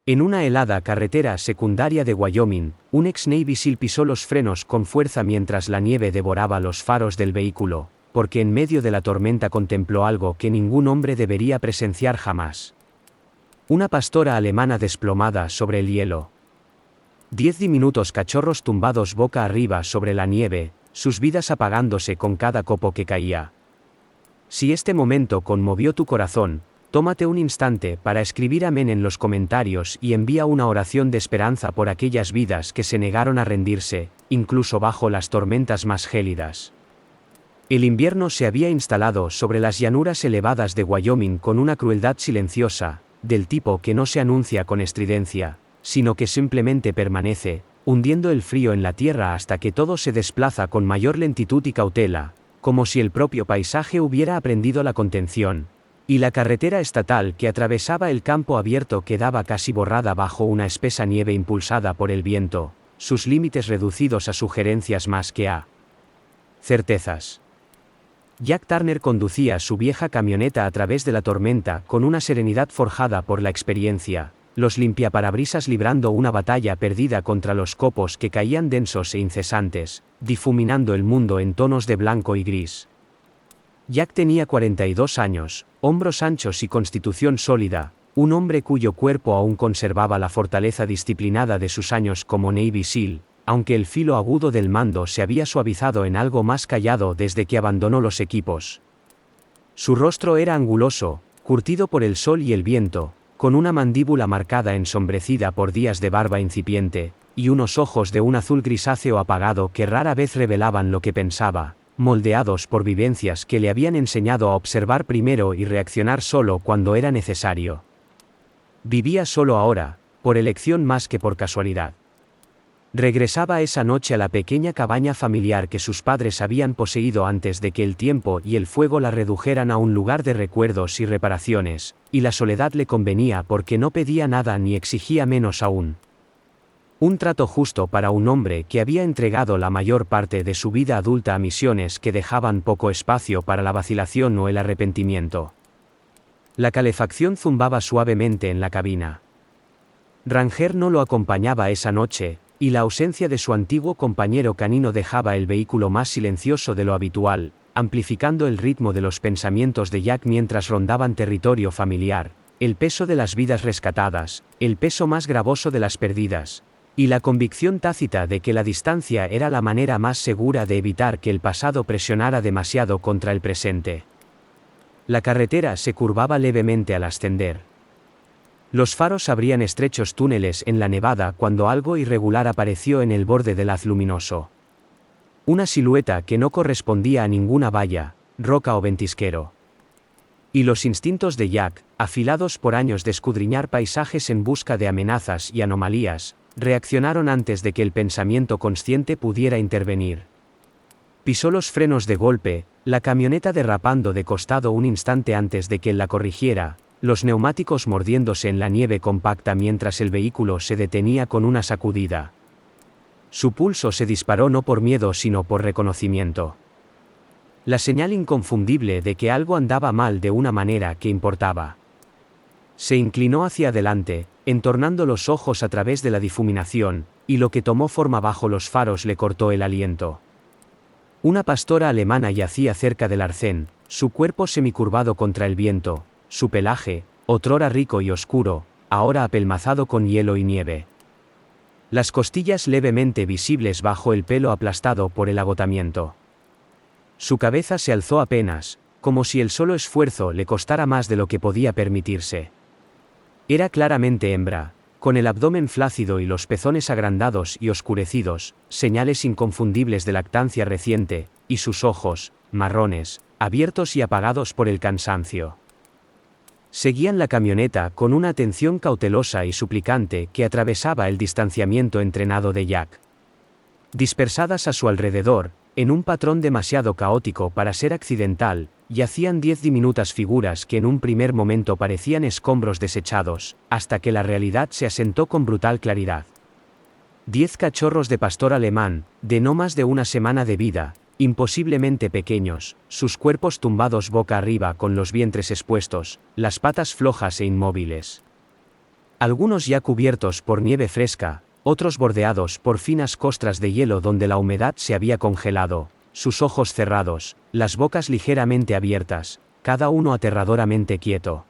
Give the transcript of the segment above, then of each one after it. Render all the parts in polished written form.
En una helada carretera secundaria de Wyoming, un ex-Navy SEAL pisó los frenos con fuerza mientras la nieve devoraba los faros del vehículo, porque en medio de la tormenta contempló algo que ningún hombre debería presenciar jamás. Una pastora alemana desplomada sobre el hielo. 10 diminutos cachorros tumbados boca arriba sobre la nieve, sus vidas apagándose con cada copo que caía. Si este momento conmovió tu corazón, tómate un instante para escribir amén en los comentarios y envía una oración de esperanza por aquellas vidas que se negaron a rendirse, incluso bajo las tormentas más gélidas. El invierno se había instalado sobre las llanuras elevadas de Wyoming con una crueldad silenciosa, del tipo que no se anuncia con estridencia, sino que simplemente permanece, hundiendo el frío en la tierra hasta que todo se desplaza con mayor lentitud y cautela, como si el propio paisaje hubiera aprendido la contención. Y la carretera estatal que atravesaba el campo abierto quedaba casi borrada bajo una espesa nieve impulsada por el viento, sus límites reducidos a sugerencias más que a certezas. Jack Turner conducía su vieja camioneta a través de la tormenta con una serenidad forjada por la experiencia, los limpiaparabrisas librando una batalla perdida contra los copos que caían densos e incesantes, difuminando el mundo en tonos de blanco y gris. Jack tenía 42 años, hombros anchos y constitución sólida, un hombre cuyo cuerpo aún conservaba la fortaleza disciplinada de sus años como Navy SEAL, aunque el filo agudo del mando se había suavizado en algo más callado desde que abandonó los equipos. Su rostro era anguloso, curtido por el sol y el viento, con una mandíbula marcada ensombrecida por días de barba incipiente, y unos ojos de un azul grisáceo apagado que rara vez revelaban lo que pensaba, moldeados por vivencias que le habían enseñado a observar primero y reaccionar solo cuando era necesario. Vivía solo ahora, por elección más que por casualidad. Regresaba esa noche a la pequeña cabaña familiar que sus padres habían poseído antes de que el tiempo y el fuego la redujeran a un lugar de recuerdos y reparaciones, y la soledad le convenía porque no pedía nada ni exigía menos aún. Un trato justo para un hombre que había entregado la mayor parte de su vida adulta a misiones que dejaban poco espacio para la vacilación o el arrepentimiento. La calefacción zumbaba suavemente en la cabina. Ranger no lo acompañaba esa noche, y la ausencia de su antiguo compañero canino dejaba el vehículo más silencioso de lo habitual, amplificando el ritmo de los pensamientos de Jack mientras rondaban territorio familiar, el peso de las vidas rescatadas, el peso más gravoso de las perdidas, y la convicción tácita de que la distancia era la manera más segura de evitar que el pasado presionara demasiado contra el presente. La carretera se curvaba levemente al ascender. Los faros abrían estrechos túneles en la nevada cuando algo irregular apareció en el borde del haz luminoso. Una silueta que no correspondía a ninguna valla, roca o ventisquero. Y los instintos de Jack, afilados por años de escudriñar paisajes en busca de amenazas y anomalías, reaccionaron antes de que el pensamiento consciente pudiera intervenir. Pisó los frenos de golpe, la camioneta derrapando de costado un instante antes de que él la corrigiera, los neumáticos mordiéndose en la nieve compacta mientras el vehículo se detenía con una sacudida. Su pulso se disparó no por miedo sino por reconocimiento. La señal inconfundible de que algo andaba mal de una manera que importaba. Se inclinó hacia adelante, entornando los ojos a través de la difuminación, y lo que tomó forma bajo los faros le cortó el aliento. Una pastora alemana yacía cerca del arcén, su cuerpo semicurvado contra el viento, su pelaje, otrora rico y oscuro, ahora apelmazado con hielo y nieve. Las costillas levemente visibles bajo el pelo aplastado por el agotamiento. Su cabeza se alzó apenas, como si el solo esfuerzo le costara más de lo que podía permitirse. Era claramente hembra, con el abdomen flácido y los pezones agrandados y oscurecidos, señales inconfundibles de lactancia reciente, y sus ojos, marrones, abiertos y apagados por el cansancio. Seguían la camioneta con una atención cautelosa y suplicante que atravesaba el distanciamiento entrenado de Jack. Dispersadas a su alrededor, en un patrón demasiado caótico para ser accidental, yacían 10 diminutas figuras que en un primer momento parecían escombros desechados, hasta que la realidad se asentó con brutal claridad. 10 cachorros de pastor alemán, de no más de una semana de vida, imposiblemente pequeños, sus cuerpos tumbados boca arriba con los vientres expuestos, las patas flojas e inmóviles. Algunos ya cubiertos por nieve fresca, otros bordeados por finas costras de hielo donde la humedad se había congelado, sus ojos cerrados, las bocas ligeramente abiertas, cada uno aterradoramente quieto.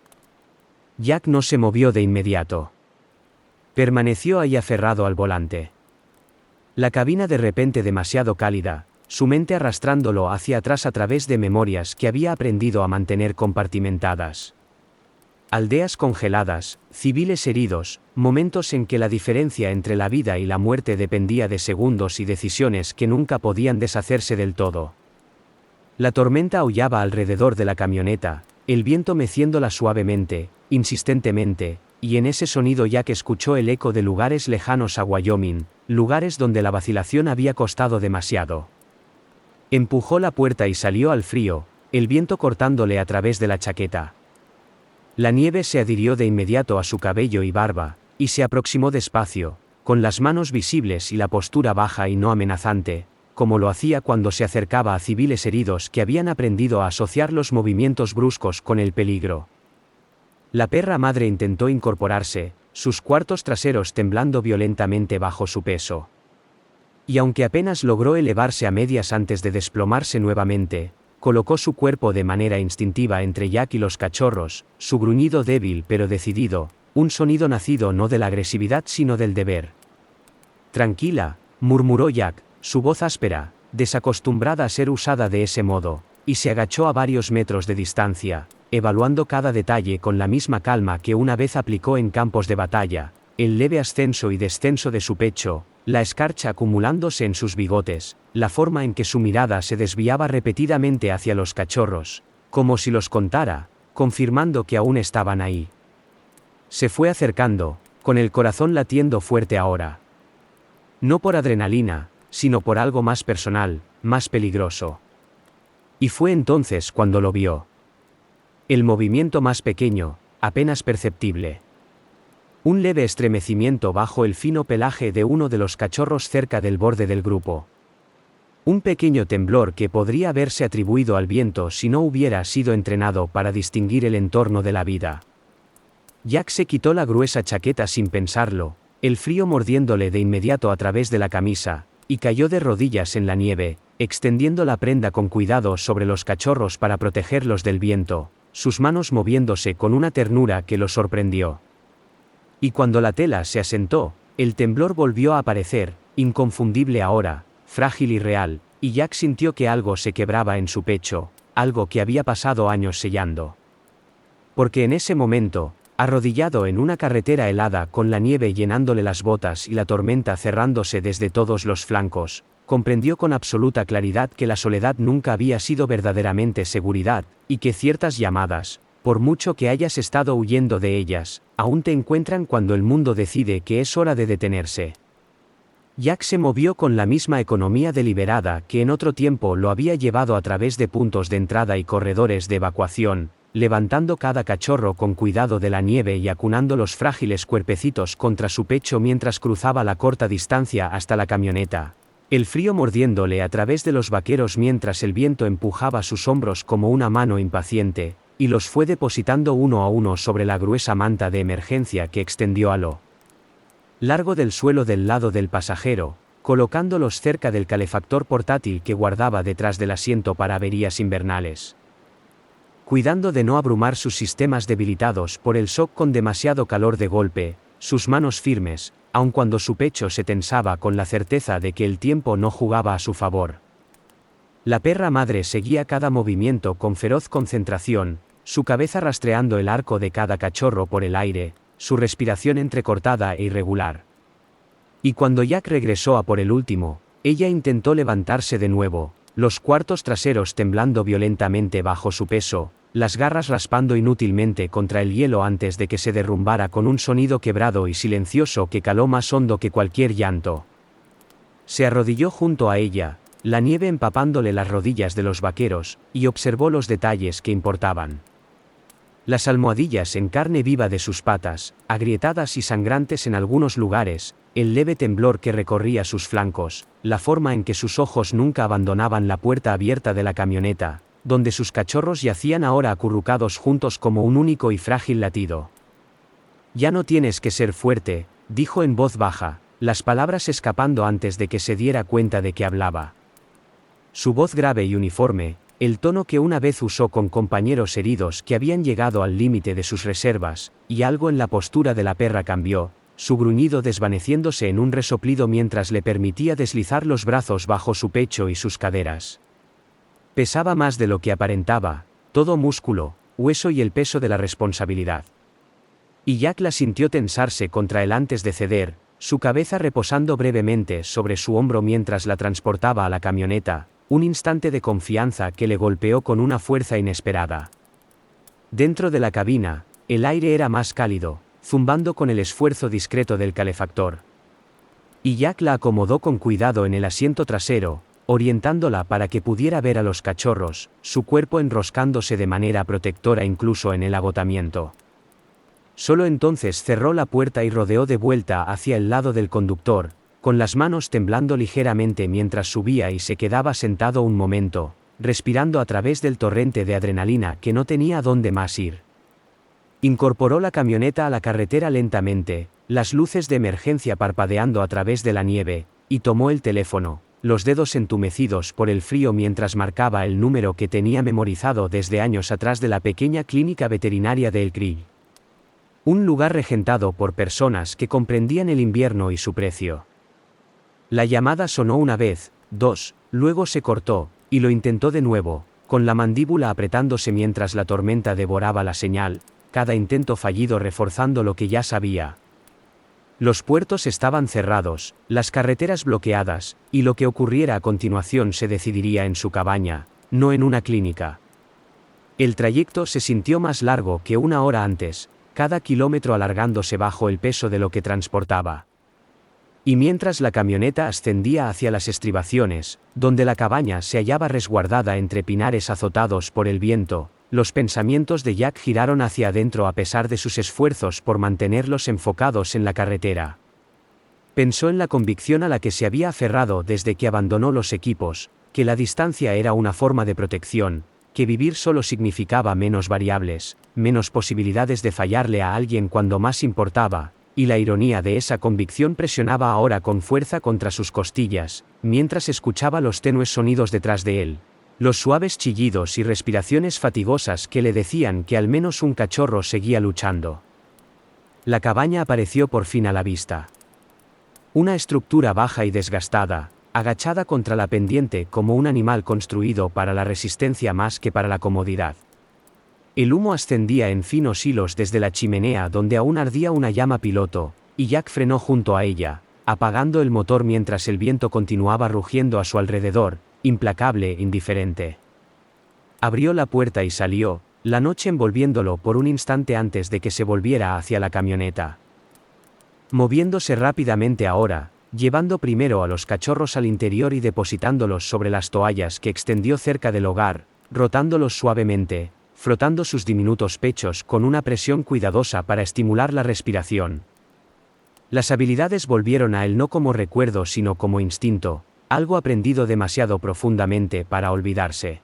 Jack no se movió de inmediato. Permaneció ahí aferrado al volante. La cabina de repente demasiado cálida, su mente arrastrándolo hacia atrás a través de memorias que había aprendido a mantener compartimentadas. Aldeas congeladas, civiles heridos, momentos en que la diferencia entre la vida y la muerte dependía de segundos y decisiones que nunca podían deshacerse del todo. La tormenta aullaba alrededor de la camioneta, el viento meciéndola suavemente, insistentemente, y en ese sonido Jack escuchó el eco de lugares lejanos a Wyoming, lugares donde la vacilación había costado demasiado. Empujó la puerta y salió al frío, el viento cortándole a través de la chaqueta. La nieve se adhirió de inmediato a su cabello y barba, y se aproximó despacio, con las manos visibles y la postura baja y no amenazante, como lo hacía cuando se acercaba a civiles heridos que habían aprendido a asociar los movimientos bruscos con el peligro. La perra madre intentó incorporarse, sus cuartos traseros temblando violentamente bajo su peso. Y aunque apenas logró elevarse a medias antes de desplomarse nuevamente, colocó su cuerpo de manera instintiva entre Jack y los cachorros, su gruñido débil pero decidido, un sonido nacido no de la agresividad sino del deber. Tranquila, murmuró Jack, su voz áspera, desacostumbrada a ser usada de ese modo, y se agachó a varios metros de distancia, evaluando cada detalle con la misma calma que una vez aplicó en campos de batalla, el leve ascenso y descenso de su pecho, la escarcha acumulándose en sus bigotes, la forma en que su mirada se desviaba repetidamente hacia los cachorros, como si los contara, confirmando que aún estaban ahí. Se fue acercando, con el corazón latiendo fuerte ahora. No por adrenalina, sino por algo más personal, más peligroso. Y fue entonces cuando lo vio. El movimiento más pequeño, apenas perceptible. Un leve estremecimiento bajo el fino pelaje de uno de los cachorros cerca del borde del grupo. Un pequeño temblor que podría haberse atribuido al viento si no hubiera sido entrenado para distinguir el entorno de la vida. Jack se quitó la gruesa chaqueta sin pensarlo, el frío mordiéndole de inmediato a través de la camisa, y cayó de rodillas en la nieve, extendiendo la prenda con cuidado sobre los cachorros para protegerlos del viento, sus manos moviéndose con una ternura que lo sorprendió. Y cuando la tela se asentó, el temblor volvió a aparecer, inconfundible ahora, frágil y real, y Jack sintió que algo se quebraba en su pecho, algo que había pasado años sellando. Porque en ese momento, arrodillado en una carretera helada con la nieve llenándole las botas y la tormenta cerrándose desde todos los flancos, comprendió con absoluta claridad que la soledad nunca había sido verdaderamente seguridad, y que ciertas llamadas, por mucho que hayas estado huyendo de ellas, aún te encuentran cuando el mundo decide que es hora de detenerse. Jack se movió con la misma economía deliberada que en otro tiempo lo había llevado a través de puntos de entrada y corredores de evacuación, levantando cada cachorro con cuidado de la nieve y acunando los frágiles cuerpecitos contra su pecho mientras cruzaba la corta distancia hasta la camioneta. El frío mordiéndole a través de los vaqueros mientras el viento empujaba sus hombros como una mano impaciente, y los fue depositando uno a uno sobre la gruesa manta de emergencia que extendió a lo largo del suelo del lado del pasajero, colocándolos cerca del calefactor portátil que guardaba detrás del asiento para averías invernales. Cuidando de no abrumar sus sistemas debilitados por el shock con demasiado calor de golpe, sus manos firmes, aun cuando su pecho se tensaba con la certeza de que el tiempo no jugaba a su favor. La perra madre seguía cada movimiento con feroz concentración, su cabeza rastreando el arco de cada cachorro por el aire, su respiración entrecortada e irregular. Y cuando Jack regresó a por el último, ella intentó levantarse de nuevo, los cuartos traseros temblando violentamente bajo su peso, las garras raspando inútilmente contra el hielo antes de que se derrumbara con un sonido quebrado y silencioso que caló más hondo que cualquier llanto. Se arrodilló junto a ella, la nieve empapándole las rodillas de los vaqueros, y observó los detalles que importaban. Las almohadillas en carne viva de sus patas, agrietadas y sangrantes en algunos lugares, el leve temblor que recorría sus flancos, la forma en que sus ojos nunca abandonaban la puerta abierta de la camioneta, donde sus cachorros yacían ahora acurrucados juntos como un único y frágil latido. Ya no tienes que ser fuerte, dijo en voz baja, las palabras escapando antes de que se diera cuenta de que hablaba. Su voz grave y uniforme, el tono que una vez usó con compañeros heridos que habían llegado al límite de sus reservas, y algo en la postura de la perra cambió, su gruñido desvaneciéndose en un resoplido mientras le permitía deslizar los brazos bajo su pecho y sus caderas. Pesaba más de lo que aparentaba, todo músculo, hueso y el peso de la responsabilidad. Y Jack la sintió tensarse contra él antes de ceder, su cabeza reposando brevemente sobre su hombro mientras la transportaba a la camioneta, un instante de confianza que le golpeó con una fuerza inesperada. Dentro de la cabina, el aire era más cálido, zumbando con el esfuerzo discreto del calefactor. Y Jack la acomodó con cuidado en el asiento trasero, orientándola para que pudiera ver a los cachorros, su cuerpo enroscándose de manera protectora incluso en el agotamiento. Solo entonces cerró la puerta y rodeó de vuelta hacia el lado del conductor, con las manos temblando ligeramente mientras subía y se quedaba sentado un momento, respirando a través del torrente de adrenalina que no tenía dónde más ir. Incorporó la camioneta a la carretera lentamente, las luces de emergencia parpadeando a través de la nieve, y tomó el teléfono, los dedos entumecidos por el frío mientras marcaba el número que tenía memorizado desde años atrás de la pequeña clínica veterinaria de Elk Ridge. Un lugar regentado por personas que comprendían el invierno y su precio. La llamada sonó una vez, dos, luego se cortó, y lo intentó de nuevo, con la mandíbula apretándose mientras la tormenta devoraba la señal, cada intento fallido reforzando lo que ya sabía. Los puertos estaban cerrados, las carreteras bloqueadas, y lo que ocurriera a continuación se decidiría en su cabaña, no en una clínica. El trayecto se sintió más largo que una hora antes, cada kilómetro alargándose bajo el peso de lo que transportaba. Y mientras la camioneta ascendía hacia las estribaciones, donde la cabaña se hallaba resguardada entre pinares azotados por el viento, los pensamientos de Jack giraron hacia adentro a pesar de sus esfuerzos por mantenerlos enfocados en la carretera. Pensó en la convicción a la que se había aferrado desde que abandonó los equipos, que la distancia era una forma de protección, que vivir solo significaba menos variables, menos posibilidades de fallarle a alguien cuando más importaba, y la ironía de esa convicción presionaba ahora con fuerza contra sus costillas, mientras escuchaba los tenues sonidos detrás de él, los suaves chillidos y respiraciones fatigosas que le decían que al menos un cachorro seguía luchando. La cabaña apareció por fin a la vista. Una estructura baja y desgastada, agachada contra la pendiente como un animal construido para la resistencia más que para la comodidad. El humo ascendía en finos hilos desde la chimenea donde aún ardía una llama piloto, y Jack frenó junto a ella, apagando el motor mientras el viento continuaba rugiendo a su alrededor, implacable e indiferente. Abrió la puerta y salió, la noche envolviéndolo por un instante antes de que se volviera hacia la camioneta. Moviéndose rápidamente ahora, llevando primero a los cachorros al interior y depositándolos sobre las toallas que extendió cerca del hogar, rotándolos suavemente, frotando sus diminutos pechos con una presión cuidadosa para estimular la respiración. Las habilidades volvieron a él no como recuerdo sino como instinto, algo aprendido demasiado profundamente para olvidarse.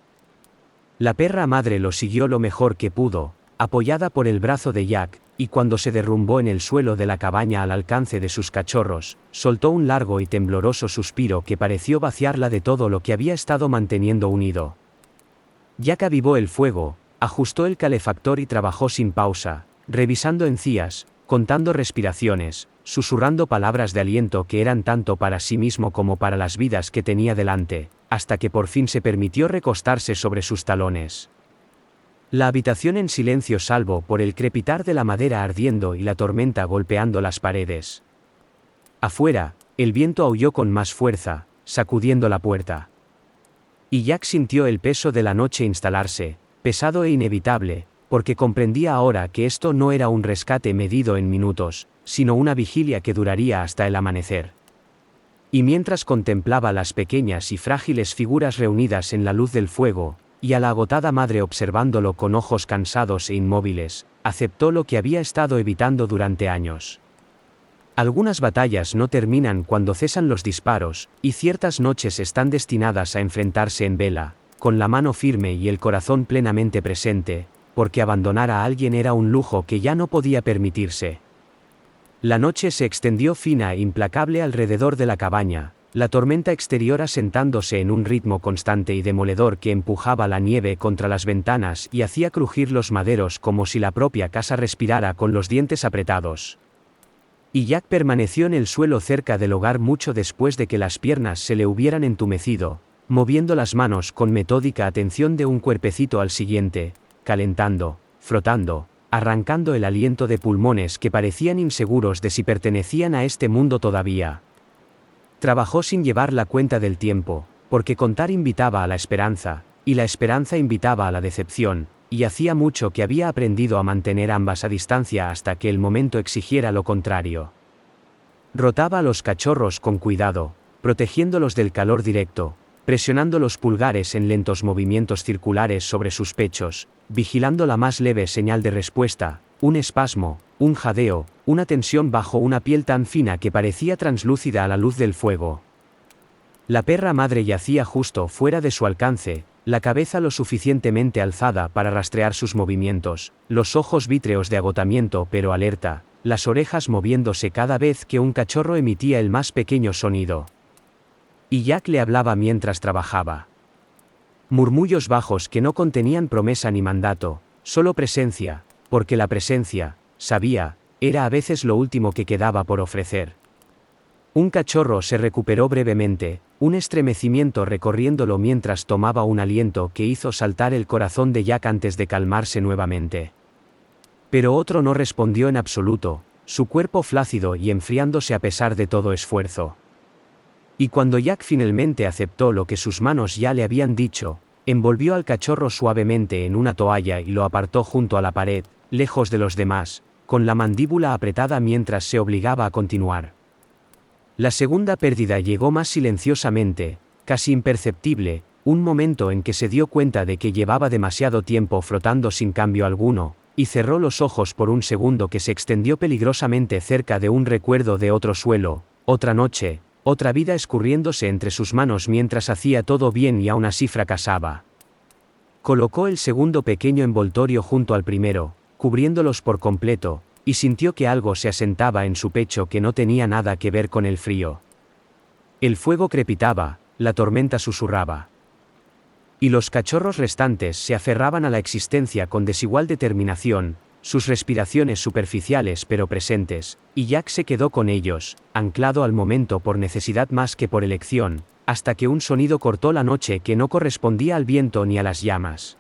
La perra madre lo siguió lo mejor que pudo, apoyada por el brazo de Jack, y cuando se derrumbó en el suelo de la cabaña al alcance de sus cachorros, soltó un largo y tembloroso suspiro que pareció vaciarla de todo lo que había estado manteniendo unido. Jack avivó el fuego, ajustó el calefactor y trabajó sin pausa, revisando encías, contando respiraciones, susurrando palabras de aliento que eran tanto para sí mismo como para las vidas que tenía delante, hasta que por fin se permitió recostarse sobre sus talones. La habitación en silencio salvo por el crepitar de la madera ardiendo y la tormenta golpeando las paredes. Afuera, el viento aulló con más fuerza, sacudiendo la puerta. Y Jack sintió el peso de la noche instalarse, pesado e inevitable, porque comprendía ahora que esto no era un rescate medido en minutos, sino una vigilia que duraría hasta el amanecer. Y mientras contemplaba las pequeñas y frágiles figuras reunidas en la luz del fuego, y a la agotada madre observándolo con ojos cansados e inmóviles, aceptó lo que había estado evitando durante años. Algunas batallas no terminan cuando cesan los disparos, y ciertas noches están destinadas a enfrentarse en vela, con la mano firme y el corazón plenamente presente, porque abandonar a alguien era un lujo que ya no podía permitirse, La noche se extendió fina e implacable alrededor de la cabaña, la tormenta exterior asentándose en un ritmo constante y demoledor que empujaba la nieve contra las ventanas y hacía crujir los maderos como si la propia casa respirara con los dientes apretados. Y Jack permaneció en el suelo cerca del hogar mucho después de que las piernas se le hubieran entumecido, moviendo las manos con metódica atención de un cuerpecito al siguiente, calentando, frotando, arrancando el aliento de pulmones que parecían inseguros de si pertenecían a este mundo todavía. Trabajó sin llevar la cuenta del tiempo, porque contar invitaba a la esperanza, y la esperanza invitaba a la decepción, y hacía mucho que había aprendido a mantener ambas a distancia hasta que el momento exigiera lo contrario. Rotaba a los cachorros con cuidado, protegiéndolos del calor directo, presionando los pulgares en lentos movimientos circulares sobre sus pechos, vigilando la más leve señal de respuesta, un espasmo, un jadeo, una tensión bajo una piel tan fina que parecía translúcida a la luz del fuego. La perra madre yacía justo fuera de su alcance, la cabeza lo suficientemente alzada para rastrear sus movimientos, los ojos vítreos de agotamiento pero alerta, las orejas moviéndose cada vez que un cachorro emitía el más pequeño sonido. Y Jack le hablaba mientras trabajaba. Murmullos bajos que no contenían promesa ni mandato, solo presencia, porque la presencia, sabía, era a veces lo último que quedaba por ofrecer. Un cachorro se recuperó brevemente, un estremecimiento recorriéndolo mientras tomaba un aliento que hizo saltar el corazón de Jack antes de calmarse nuevamente. Pero otro no respondió en absoluto, su cuerpo flácido y enfriándose a pesar de todo esfuerzo. Y cuando Jack finalmente aceptó lo que sus manos ya le habían dicho, envolvió al cachorro suavemente en una toalla y lo apartó junto a la pared, lejos de los demás, con la mandíbula apretada mientras se obligaba a continuar. La segunda pérdida llegó más silenciosamente, casi imperceptible, un momento en que se dio cuenta de que llevaba demasiado tiempo frotando sin cambio alguno, y cerró los ojos por un segundo que se extendió peligrosamente cerca de un recuerdo de otro suelo, otra noche, otra vida escurriéndose entre sus manos mientras hacía todo bien y aún así fracasaba. Colocó el segundo pequeño envoltorio junto al primero, cubriéndolos por completo, y sintió que algo se asentaba en su pecho que no tenía nada que ver con el frío. El fuego crepitaba, la tormenta susurraba. Y los cachorros restantes se aferraban a la existencia con desigual determinación, sus respiraciones superficiales pero presentes, y Jack se quedó con ellos, anclado al momento por necesidad más que por elección, hasta que un sonido cortó la noche que no correspondía al viento ni a las llamas.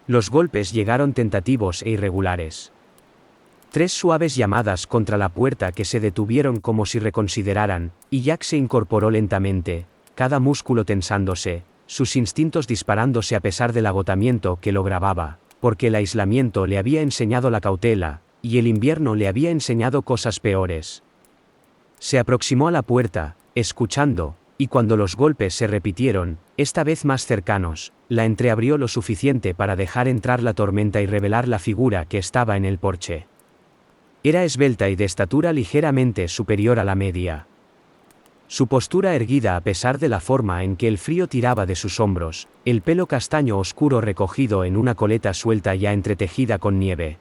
Los golpes llegaron tentativos e irregulares. 3 suaves llamadas contra la puerta que se detuvieron como si reconsideraran, y Jack se incorporó lentamente, cada músculo tensándose, sus instintos disparándose a pesar del agotamiento que lo grababa, porque el aislamiento le había enseñado la cautela, y el invierno le había enseñado cosas peores. Se aproximó a la puerta, escuchando, y cuando los golpes se repitieron, esta vez más cercanos, la entreabrió lo suficiente para dejar entrar la tormenta y revelar la figura que estaba en el porche. Era esbelta y de estatura ligeramente superior a la media. Su postura erguida a pesar de la forma en que el frío tiraba de sus hombros, el pelo castaño oscuro recogido en una coleta suelta ya entretejida con nieve.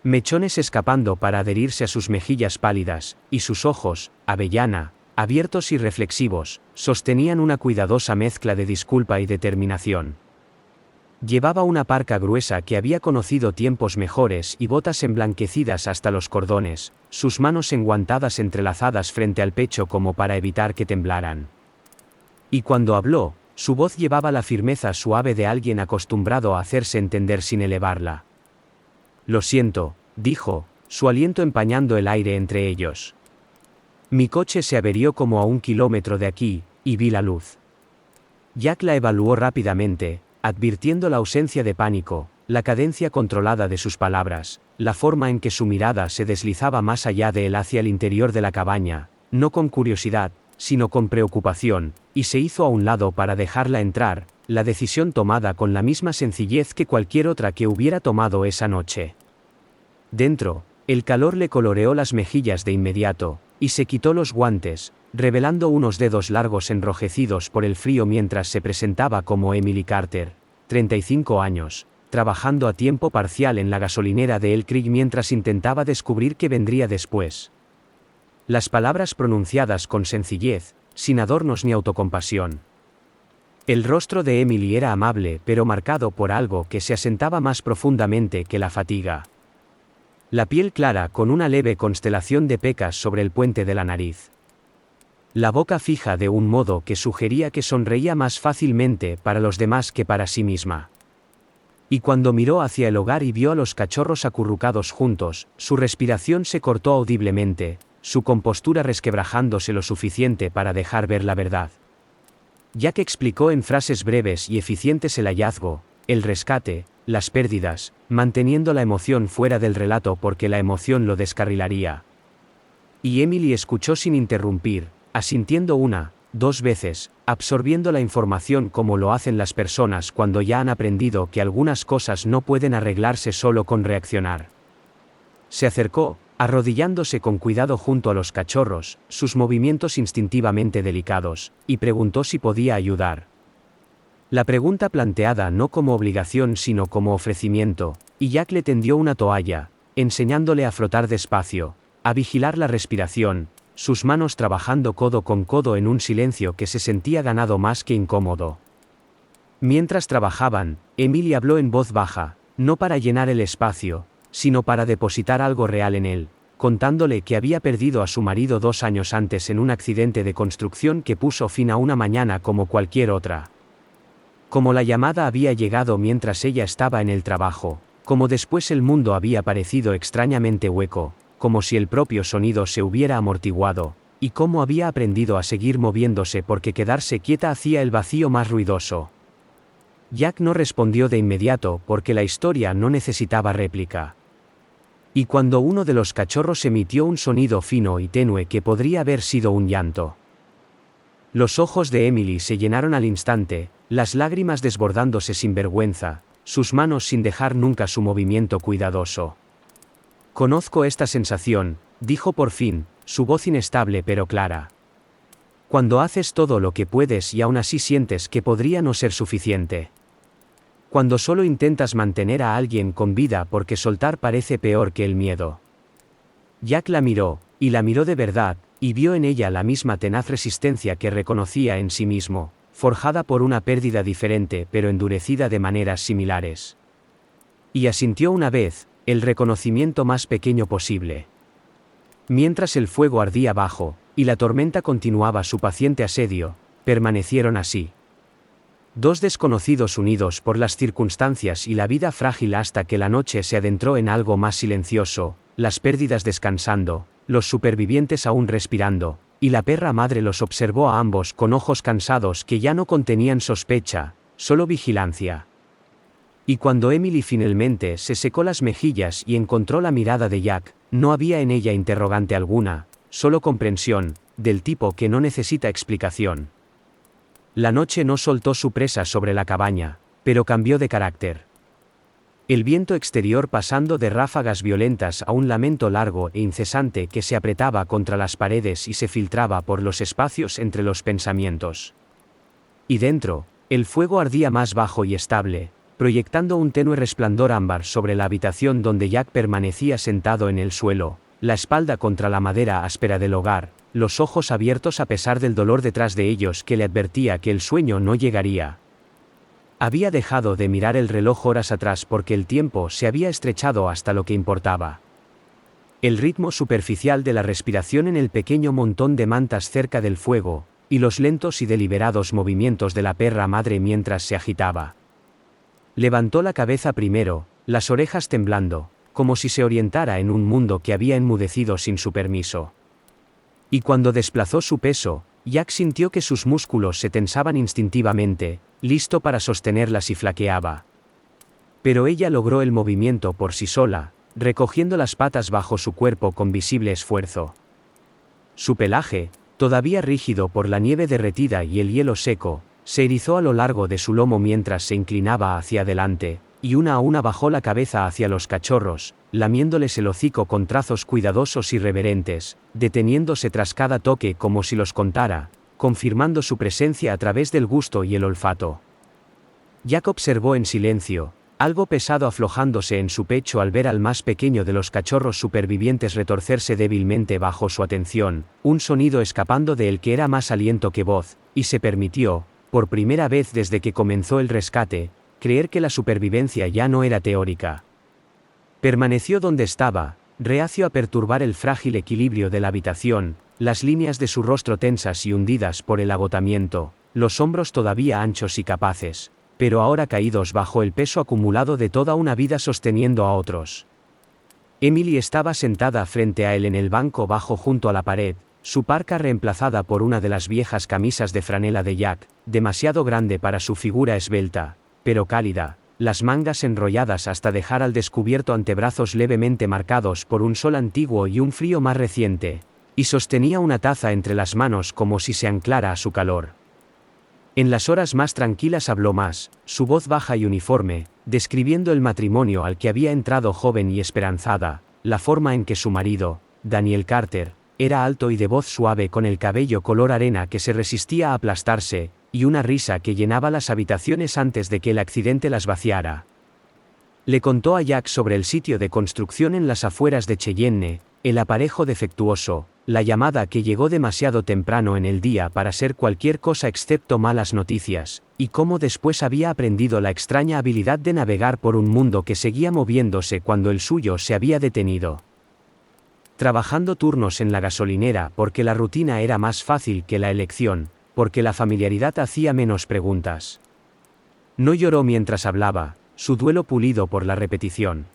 Mechones escapando para adherirse a sus mejillas pálidas, y sus ojos, avellana, abiertos y reflexivos, sostenían una cuidadosa mezcla de disculpa y determinación. Llevaba una parca gruesa que había conocido tiempos mejores y botas emblanquecidas hasta los cordones, sus manos enguantadas entrelazadas frente al pecho como para evitar que temblaran. Y cuando habló, su voz llevaba la firmeza suave de alguien acostumbrado a hacerse entender sin elevarla. «Lo siento», dijo, su aliento empañando el aire entre ellos. «Mi coche se averió como a 1 kilómetro de aquí, y vi la luz». Jack la evaluó rápidamente, advirtiendo la ausencia de pánico, la cadencia controlada de sus palabras, la forma en que su mirada se deslizaba más allá de él hacia el interior de la cabaña, no con curiosidad, sino con preocupación, y se hizo a un lado para dejarla entrar, la decisión tomada con la misma sencillez que cualquier otra que hubiera tomado esa noche. Dentro, el calor le coloreó las mejillas de inmediato, y se quitó los guantes, revelando unos dedos largos enrojecidos por el frío mientras se presentaba como Emily Carter, 35 años, trabajando a tiempo parcial en la gasolinera de El Creek mientras intentaba descubrir qué vendría después. Las palabras pronunciadas con sencillez, sin adornos ni autocompasión. El rostro de Emily era amable pero marcado por algo que se asentaba más profundamente que la fatiga. La piel clara con una leve constelación de pecas sobre el puente de la nariz. La boca fija de un modo que sugería que sonreía más fácilmente para los demás que para sí misma. Y cuando miró hacia el hogar y vio a los cachorros acurrucados juntos, su respiración se cortó audiblemente, su compostura resquebrajándose lo suficiente para dejar ver la verdad. Jack explicó en frases breves y eficientes el hallazgo, el rescate, las pérdidas, manteniendo la emoción fuera del relato porque la emoción lo descarrilaría. Y Emily escuchó sin interrumpir, asintiendo una, 2 veces, absorbiendo la información como lo hacen las personas cuando ya han aprendido que algunas cosas no pueden arreglarse solo con reaccionar. Se acercó, arrodillándose con cuidado junto a los cachorros, sus movimientos instintivamente delicados, y preguntó si podía ayudar. La pregunta planteada no como obligación sino como ofrecimiento, y Jack le tendió una toalla, enseñándole a frotar despacio, a vigilar la respiración, sus manos trabajando codo con codo en un silencio que se sentía ganado más que incómodo. Mientras trabajaban, Emily habló en voz baja, no para llenar el espacio, sino para depositar algo real en él, contándole que había perdido a su marido 2 años antes en un accidente de construcción que puso fin a una mañana como cualquier otra. Como la llamada había llegado mientras ella estaba en el trabajo, como después el mundo había parecido extrañamente hueco, como si el propio sonido se hubiera amortiguado, y cómo había aprendido a seguir moviéndose porque quedarse quieta hacía el vacío más ruidoso. Jack no respondió de inmediato porque la historia no necesitaba réplica. Y cuando uno de los cachorros emitió un sonido fino y tenue que podría haber sido un llanto. Los ojos de Emily se llenaron al instante, las lágrimas desbordándose sin vergüenza, sus manos sin dejar nunca su movimiento cuidadoso. Conozco esta sensación, dijo por fin, su voz inestable pero clara. Cuando haces todo lo que puedes y aún así sientes que podría no ser suficiente. Cuando solo intentas mantener a alguien con vida porque soltar parece peor que el miedo. Jack la miró, y la miró de verdad, y vio en ella la misma tenaz resistencia que reconocía en sí mismo, forjada por una pérdida diferente pero endurecida de maneras similares. Y asintió una vez, el reconocimiento más pequeño posible. Mientras el fuego ardía bajo, y la tormenta continuaba su paciente asedio, permanecieron así. 2 desconocidos unidos por las circunstancias y la vida frágil hasta que la noche se adentró en algo más silencioso, las pérdidas descansando, los supervivientes aún respirando, y la perra madre los observó a ambos con ojos cansados que ya no contenían sospecha, solo vigilancia. Y cuando Emily finalmente se secó las mejillas y encontró la mirada de Jack, no había en ella interrogante alguna, solo comprensión, del tipo que no necesita explicación. La noche no soltó su presa sobre la cabaña, pero cambió de carácter. El viento exterior pasando de ráfagas violentas a un lamento largo e incesante que se apretaba contra las paredes y se filtraba por los espacios entre los pensamientos. Y dentro, el fuego ardía más bajo y estable, proyectando un tenue resplandor ámbar sobre la habitación donde Jack permanecía sentado en el suelo, la espalda contra la madera áspera del hogar, los ojos abiertos a pesar del dolor detrás de ellos que le advertía que el sueño no llegaría. Había dejado de mirar el reloj horas atrás porque el tiempo se había estrechado hasta lo que importaba. El ritmo superficial de la respiración en el pequeño montón de mantas cerca del fuego, y los lentos y deliberados movimientos de la perra madre mientras se agitaba. Levantó la cabeza primero, las orejas temblando, como si se orientara en un mundo que había enmudecido sin su permiso. Y cuando desplazó su peso, Jack sintió que sus músculos se tensaban instintivamente, listo para sostenerla si flaqueaba. Pero ella logró el movimiento por sí sola, recogiendo las patas bajo su cuerpo con visible esfuerzo. Su pelaje, todavía rígido por la nieve derretida y el hielo seco, se erizó a lo largo de su lomo mientras se inclinaba hacia adelante, y una a una bajó la cabeza hacia los cachorros, lamiéndoles el hocico con trazos cuidadosos y reverentes, deteniéndose tras cada toque como si los contara, confirmando su presencia a través del gusto y el olfato. Jack observó en silencio, algo pesado aflojándose en su pecho al ver al más pequeño de los cachorros supervivientes retorcerse débilmente bajo su atención, un sonido escapando de él que era más aliento que voz, y se permitió, por primera vez desde que comenzó el rescate, creer que la supervivencia ya no era teórica. Permaneció donde estaba, reacio a perturbar el frágil equilibrio de la habitación, las líneas de su rostro tensas y hundidas por el agotamiento, los hombros todavía anchos y capaces, pero ahora caídos bajo el peso acumulado de toda una vida sosteniendo a otros. Emily estaba sentada frente a él en el banco bajo junto a la pared, su parca reemplazada por una de las viejas camisas de franela de Jack, demasiado grande para su figura esbelta, pero cálida, las mangas enrolladas hasta dejar al descubierto antebrazos levemente marcados por un sol antiguo y un frío más reciente, y sostenía una taza entre las manos como si se anclara a su calor. En las horas más tranquilas habló más, su voz baja y uniforme, describiendo el matrimonio al que había entrado joven y esperanzada, la forma en que su marido, Daniel Carter, era alto y de voz suave con el cabello color arena que se resistía a aplastarse, y una risa que llenaba las habitaciones antes de que el accidente las vaciara. Le contó a Jack sobre el sitio de construcción en las afueras de Cheyenne, el aparejo defectuoso, la llamada que llegó demasiado temprano en el día para ser cualquier cosa excepto malas noticias, y cómo después había aprendido la extraña habilidad de navegar por un mundo que seguía moviéndose cuando el suyo se había detenido. Trabajando turnos en la gasolinera porque la rutina era más fácil que la elección, porque la familiaridad hacía menos preguntas. No lloró mientras hablaba, su duelo pulido por la repetición.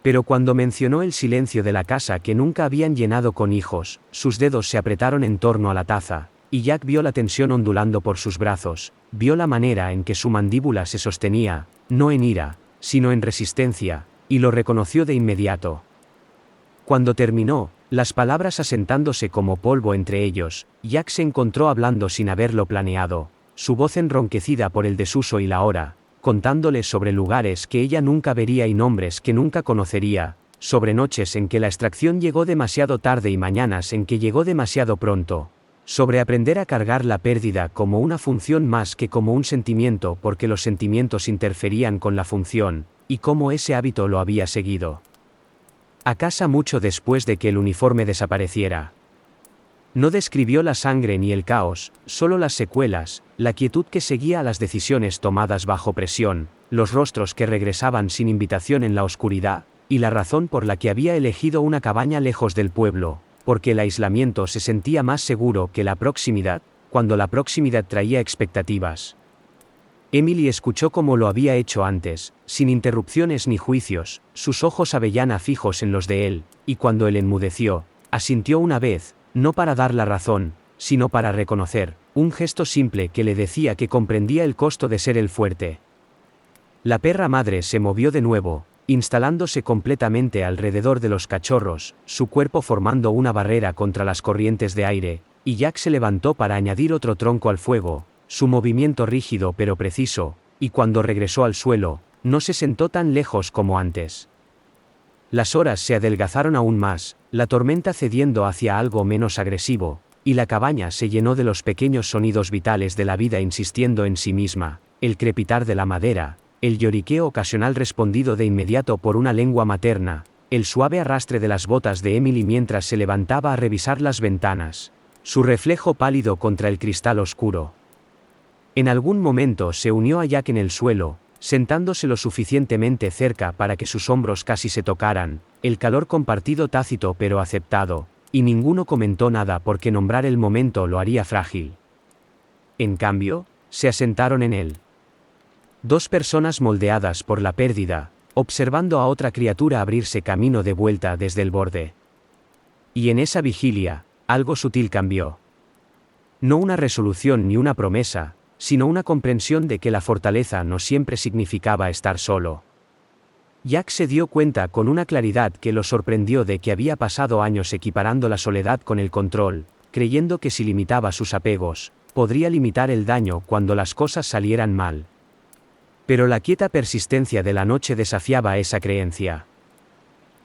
Pero cuando mencionó el silencio de la casa que nunca habían llenado con hijos, sus dedos se apretaron en torno a la taza, y Jack vio la tensión ondulando por sus brazos, vio la manera en que su mandíbula se sostenía, no en ira, sino en resistencia, y lo reconoció de inmediato. Cuando terminó, las palabras asentándose como polvo entre ellos, Jack se encontró hablando sin haberlo planeado, su voz enronquecida por el desuso y la hora, contándole sobre lugares que ella nunca vería y nombres que nunca conocería, sobre noches en que la extracción llegó demasiado tarde y mañanas en que llegó demasiado pronto, sobre aprender a cargar la pérdida como una función más que como un sentimiento porque los sentimientos interferían con la función, y cómo ese hábito lo había seguido a casa mucho después de que el uniforme desapareciera. No describió la sangre ni el caos, solo las secuelas, la quietud que seguía a las decisiones tomadas bajo presión, los rostros que regresaban sin invitación en la oscuridad, y la razón por la que había elegido una cabaña lejos del pueblo, porque el aislamiento se sentía más seguro que la proximidad, cuando la proximidad traía expectativas. Emily escuchó como lo había hecho antes, sin interrupciones ni juicios, sus ojos avellana fijos en los de él, y cuando él enmudeció, asintió una vez, no para dar la razón, sino para reconocer, un gesto simple que le decía que comprendía el costo de ser el fuerte. La perra madre se movió de nuevo, instalándose completamente alrededor de los cachorros, su cuerpo formando una barrera contra las corrientes de aire, y Jack se levantó para añadir otro tronco al fuego, su movimiento rígido pero preciso, y cuando regresó al suelo, no se sentó tan lejos como antes. Las horas se adelgazaron aún más, la tormenta cediendo hacia algo menos agresivo, y la cabaña se llenó de los pequeños sonidos vitales de la vida insistiendo en sí misma, el crepitar de la madera, el lloriqueo ocasional respondido de inmediato por una lengua materna, el suave arrastre de las botas de Emily mientras se levantaba a revisar las ventanas, su reflejo pálido contra el cristal oscuro. En algún momento se unió a Jack en el suelo, sentándose lo suficientemente cerca para que sus hombros casi se tocaran, el calor compartido tácito pero aceptado, y ninguno comentó nada porque nombrar el momento lo haría frágil. En cambio, se asentaron en él. Dos personas moldeadas por la pérdida, observando a otra criatura abrirse camino de vuelta desde el borde. Y en esa vigilia, algo sutil cambió. No una resolución ni una promesa, sino una comprensión de que la fortaleza no siempre significaba estar solo. Jack se dio cuenta con una claridad que lo sorprendió de que había pasado años equiparando la soledad con el control, creyendo que si limitaba sus apegos, podría limitar el daño cuando las cosas salieran mal. Pero la quieta persistencia de la noche desafiaba esa creencia.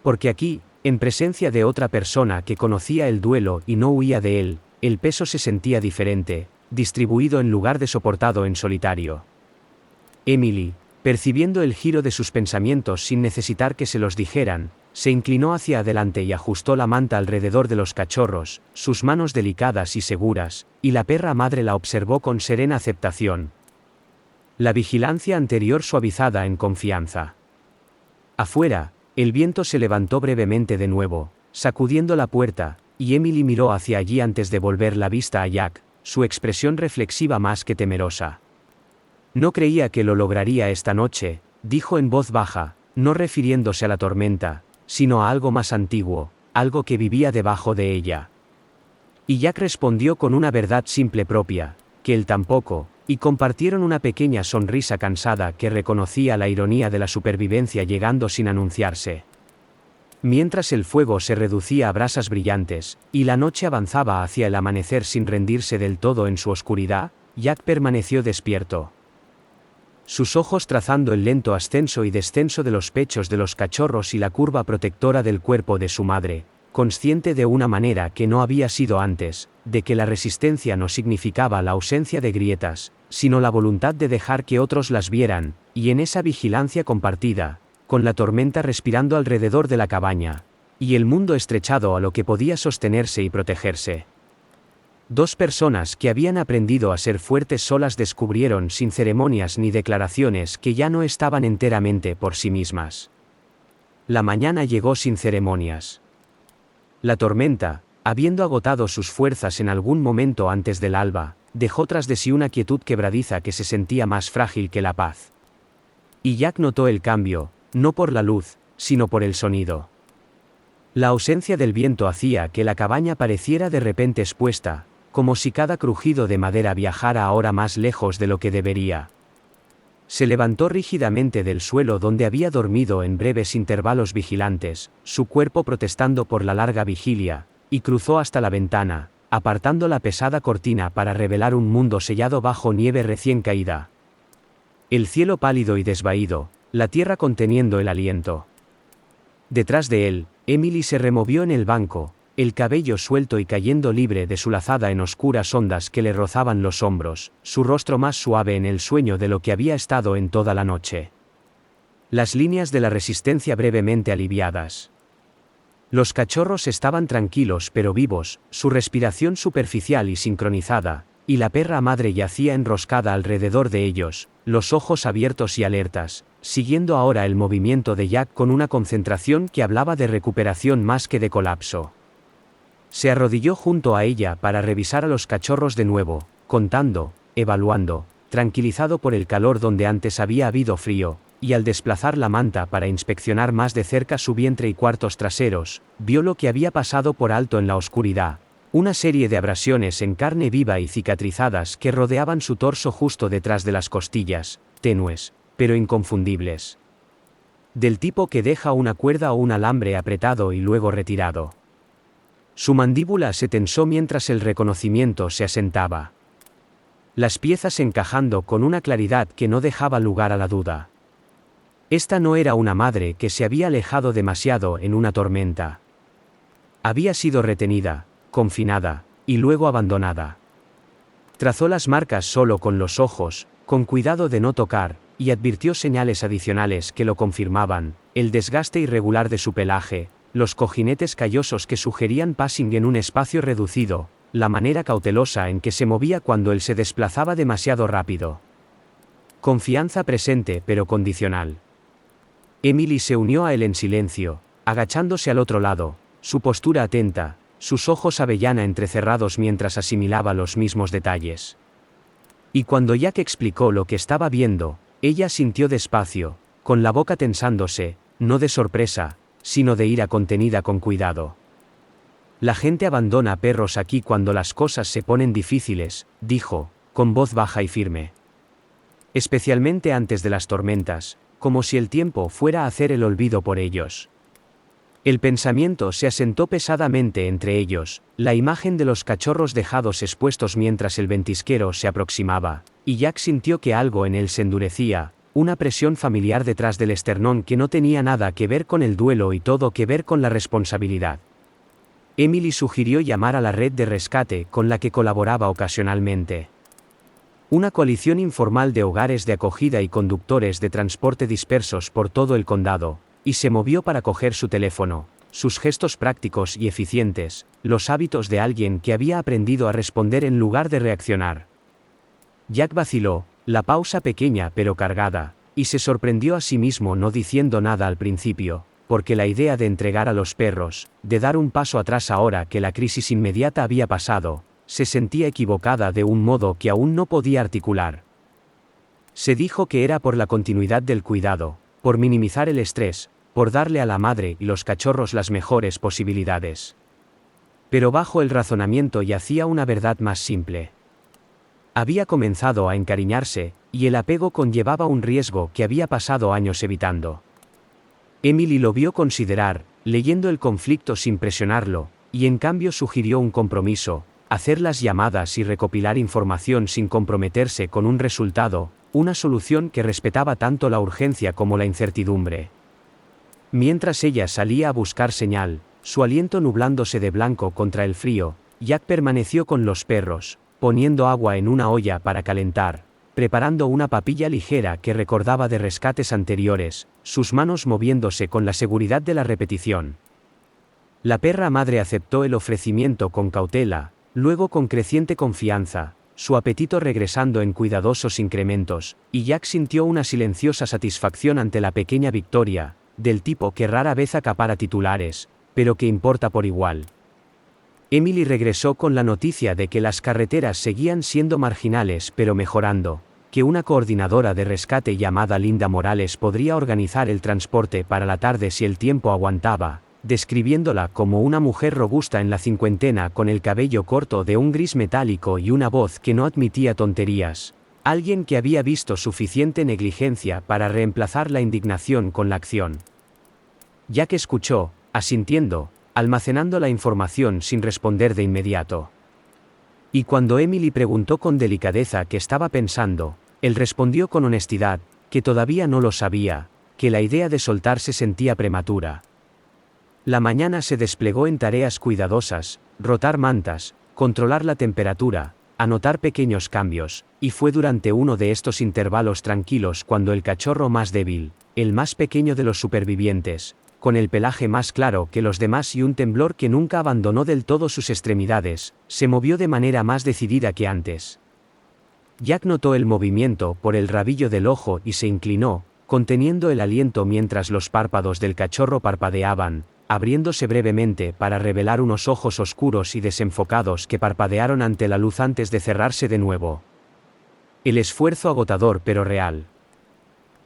Porque aquí, en presencia de otra persona que conocía el duelo y no huía de él, el peso se sentía diferente, distribuido en lugar de soportado en solitario. Emily, Percibiendo el giro de sus pensamientos sin necesitar que se los dijeran, se inclinó hacia adelante y ajustó la manta alrededor de los cachorros, sus manos delicadas y seguras, y la perra madre la observó con serena aceptación. La vigilancia anterior suavizada en confianza. Afuera, el viento se levantó brevemente de nuevo, sacudiendo la puerta, y Emily miró hacia allí antes de volver la vista a Jack, su expresión reflexiva más que temerosa. No creía que lo lograría esta noche, dijo en voz baja, no refiriéndose a la tormenta, sino a algo más antiguo, algo que vivía debajo de ella. Y Jack respondió con una verdad simple propia, que él tampoco, y compartieron una pequeña sonrisa cansada que reconocía la ironía de la supervivencia llegando sin anunciarse. Mientras el fuego se reducía a brasas brillantes, y la noche avanzaba hacia el amanecer sin rendirse del todo en su oscuridad, Jack permaneció despierto. Sus ojos trazando el lento ascenso y descenso de los pechos de los cachorros y la curva protectora del cuerpo de su madre, consciente de una manera que no había sido antes, de que la resistencia no significaba la ausencia de grietas, sino la voluntad de dejar que otros las vieran, y en esa vigilancia compartida, con la tormenta respirando alrededor de la cabaña, y el mundo estrechado a lo que podía sostenerse y protegerse. Dos personas que habían aprendido a ser fuertes solas descubrieron sin ceremonias ni declaraciones que ya no estaban enteramente por sí mismas. La mañana llegó sin ceremonias. La tormenta, habiendo agotado sus fuerzas en algún momento antes del alba, dejó tras de sí una quietud quebradiza que se sentía más frágil que la paz. Y Jack notó el cambio, no por la luz, sino por el sonido. La ausencia del viento hacía que la cabaña pareciera de repente expuesta, como si cada crujido de madera viajara ahora más lejos de lo que debería. Se levantó rígidamente del suelo donde había dormido en breves intervalos vigilantes, su cuerpo protestando por la larga vigilia, y cruzó hasta la ventana, apartando la pesada cortina para revelar un mundo sellado bajo nieve recién caída. El cielo pálido y desvaído, la tierra conteniendo el aliento. Detrás de él, Emily se removió en el banco, el cabello suelto y cayendo libre de su lazada en oscuras ondas que le rozaban los hombros, su rostro más suave en el sueño de lo que había estado en toda la noche. Las líneas de la resistencia brevemente aliviadas. Los cachorros estaban tranquilos pero vivos, su respiración superficial y sincronizada, y la perra madre yacía enroscada alrededor de ellos, los ojos abiertos y alertas, siguiendo ahora el movimiento de Jack con una concentración que hablaba de recuperación más que de colapso. Se arrodilló junto a ella para revisar a los cachorros de nuevo, contando, evaluando, tranquilizado por el calor donde antes había habido frío, y al desplazar la manta para inspeccionar más de cerca su vientre y cuartos traseros, vio lo que había pasado por alto en la oscuridad, una serie de abrasiones en carne viva y cicatrizadas que rodeaban su torso justo detrás de las costillas, tenues, pero inconfundibles. Del tipo que deja una cuerda o un alambre apretado y luego retirado. Su mandíbula se tensó mientras el reconocimiento se asentaba. Las piezas encajando con una claridad que no dejaba lugar a la duda. Esta no era una madre que se había alejado demasiado en una tormenta. Había sido retenida, confinada, y luego abandonada. Trazó las marcas solo con los ojos, con cuidado de no tocar, y advirtió señales adicionales que lo confirmaban, el desgaste irregular de su pelaje, los cojinetes callosos que sugerían passing en un espacio reducido, la manera cautelosa en que se movía cuando él se desplazaba demasiado rápido. Confianza presente pero condicional. Emily se unió a él en silencio, agachándose al otro lado, su postura atenta, sus ojos avellana entrecerrados mientras asimilaba los mismos detalles. Y cuando Jack explicó lo que estaba viendo, ella sintió despacio, con la boca tensándose, no de sorpresa, sino de ira contenida con cuidado. La gente abandona perros aquí cuando las cosas se ponen difíciles, dijo, con voz baja y firme. Especialmente antes de las tormentas, como si el tiempo fuera a hacer el olvido por ellos. El pensamiento se asentó pesadamente entre ellos, la imagen de los cachorros dejados expuestos mientras el ventisquero se aproximaba, y Jack sintió que algo en él se endurecía, una presión familiar detrás del esternón que no tenía nada que ver con el duelo y todo que ver con la responsabilidad. Emily sugirió llamar a la red de rescate con la que colaboraba ocasionalmente. Una coalición informal de hogares de acogida y conductores de transporte dispersos por todo el condado, y se movió para coger su teléfono. Sus gestos prácticos y eficientes, los hábitos de alguien que había aprendido a responder en lugar de reaccionar. Jack vaciló, la pausa pequeña pero cargada, y se sorprendió a sí mismo no diciendo nada al principio, porque la idea de entregar a los perros, de dar un paso atrás ahora que la crisis inmediata había pasado, se sentía equivocada de un modo que aún no podía articular. Se dijo que era por la continuidad del cuidado, por minimizar el estrés, por darle a la madre y los cachorros las mejores posibilidades. Pero bajo el razonamiento yacía una verdad más simple. Había comenzado a encariñarse, y el apego conllevaba un riesgo que había pasado años evitando. Emily lo vio considerar, leyendo el conflicto sin presionarlo, y en cambio sugirió un compromiso, hacer las llamadas y recopilar información sin comprometerse con un resultado, una solución que respetaba tanto la urgencia como la incertidumbre. Mientras ella salía a buscar señal, su aliento nublándose de blanco contra el frío, Jack permaneció con los perros, poniendo agua en una olla para calentar, preparando una papilla ligera que recordaba de rescates anteriores, sus manos moviéndose con la seguridad de la repetición. La perra madre aceptó el ofrecimiento con cautela, luego con creciente confianza, su apetito regresando en cuidadosos incrementos, y Jack sintió una silenciosa satisfacción ante la pequeña victoria, del tipo que rara vez acapara titulares, pero que importa por igual. Emily regresó con la noticia de que las carreteras seguían siendo marginales pero mejorando, que una coordinadora de rescate llamada Linda Morales podría organizar el transporte para la tarde si el tiempo aguantaba, describiéndola como una mujer robusta en la cincuentena con el cabello corto de un gris metálico y una voz que no admitía tonterías. Alguien que había visto suficiente negligencia para reemplazar la indignación con la acción. Jack escuchó, asintiendo, almacenando la información sin responder de inmediato. Y cuando Emily preguntó con delicadeza qué estaba pensando, él respondió con honestidad, que todavía no lo sabía, que la idea de soltar se sentía prematura. La mañana se desplegó en tareas cuidadosas, rotar mantas, controlar la temperatura, anotar pequeños cambios, y fue durante uno de estos intervalos tranquilos cuando el cachorro más débil, el más pequeño de los supervivientes, con el pelaje más claro que los demás y un temblor que nunca abandonó del todo sus extremidades, se movió de manera más decidida que antes. Jack notó el movimiento por el rabillo del ojo y se inclinó, conteniendo el aliento mientras los párpados del cachorro parpadeaban, abriéndose brevemente para revelar unos ojos oscuros y desenfocados que parpadearon ante la luz antes de cerrarse de nuevo. El esfuerzo agotador pero real.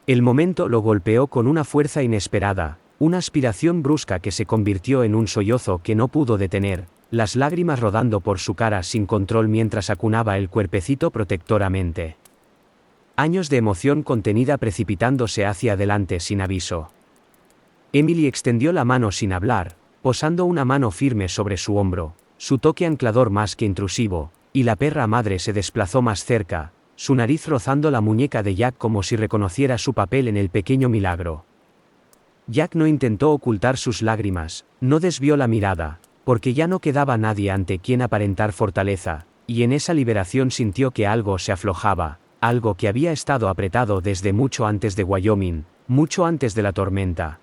El momento lo golpeó con una fuerza inesperada, una aspiración brusca que se convirtió en un sollozo que no pudo detener, las lágrimas rodando por su cara sin control mientras acunaba el cuerpecito protectoramente. Años de emoción contenida precipitándose hacia adelante sin aviso. Emily extendió la mano sin hablar, posando una mano firme sobre su hombro, su toque anclador más que intrusivo, y la perra madre se desplazó más cerca, su nariz rozando la muñeca de Jack como si reconociera su papel en el pequeño milagro. Jack no intentó ocultar sus lágrimas, no desvió la mirada, porque ya no quedaba nadie ante quien aparentar fortaleza, y en esa liberación sintió que algo se aflojaba, algo que había estado apretado desde mucho antes de Wyoming, mucho antes de la tormenta.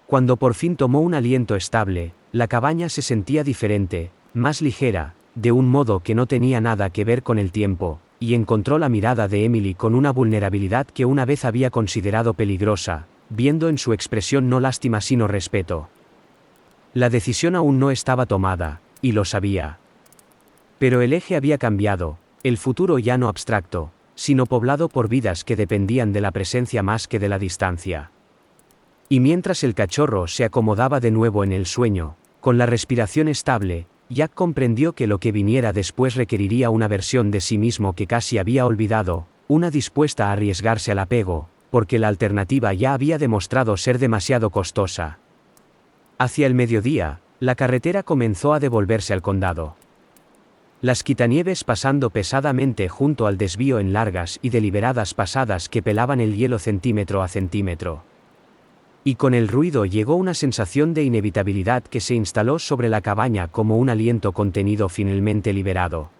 Cuando por fin tomó un aliento estable, la cabaña se sentía diferente, más ligera, de un modo que no tenía nada que ver con el tiempo, y encontró la mirada de Emily con una vulnerabilidad que una vez había considerado peligrosa, viendo en su expresión no lástima sino respeto. La decisión aún no estaba tomada, y lo sabía. Pero el eje había cambiado, el futuro ya no abstracto, sino poblado por vidas que dependían de la presencia más que de la distancia. Y mientras el cachorro se acomodaba de nuevo en el sueño, con la respiración estable, Jack comprendió que lo que viniera después requeriría una versión de sí mismo que casi había olvidado, una dispuesta a arriesgarse al apego, porque la alternativa ya había demostrado ser demasiado costosa. Hacia el mediodía, la carretera comenzó a devolverse al condado. Las quitanieves pasando pesadamente junto al desvío en largas y deliberadas pasadas que pelaban el hielo centímetro a centímetro. Y con el ruido llegó una sensación de inevitabilidad que se instaló sobre la cabaña como un aliento contenido finalmente liberado.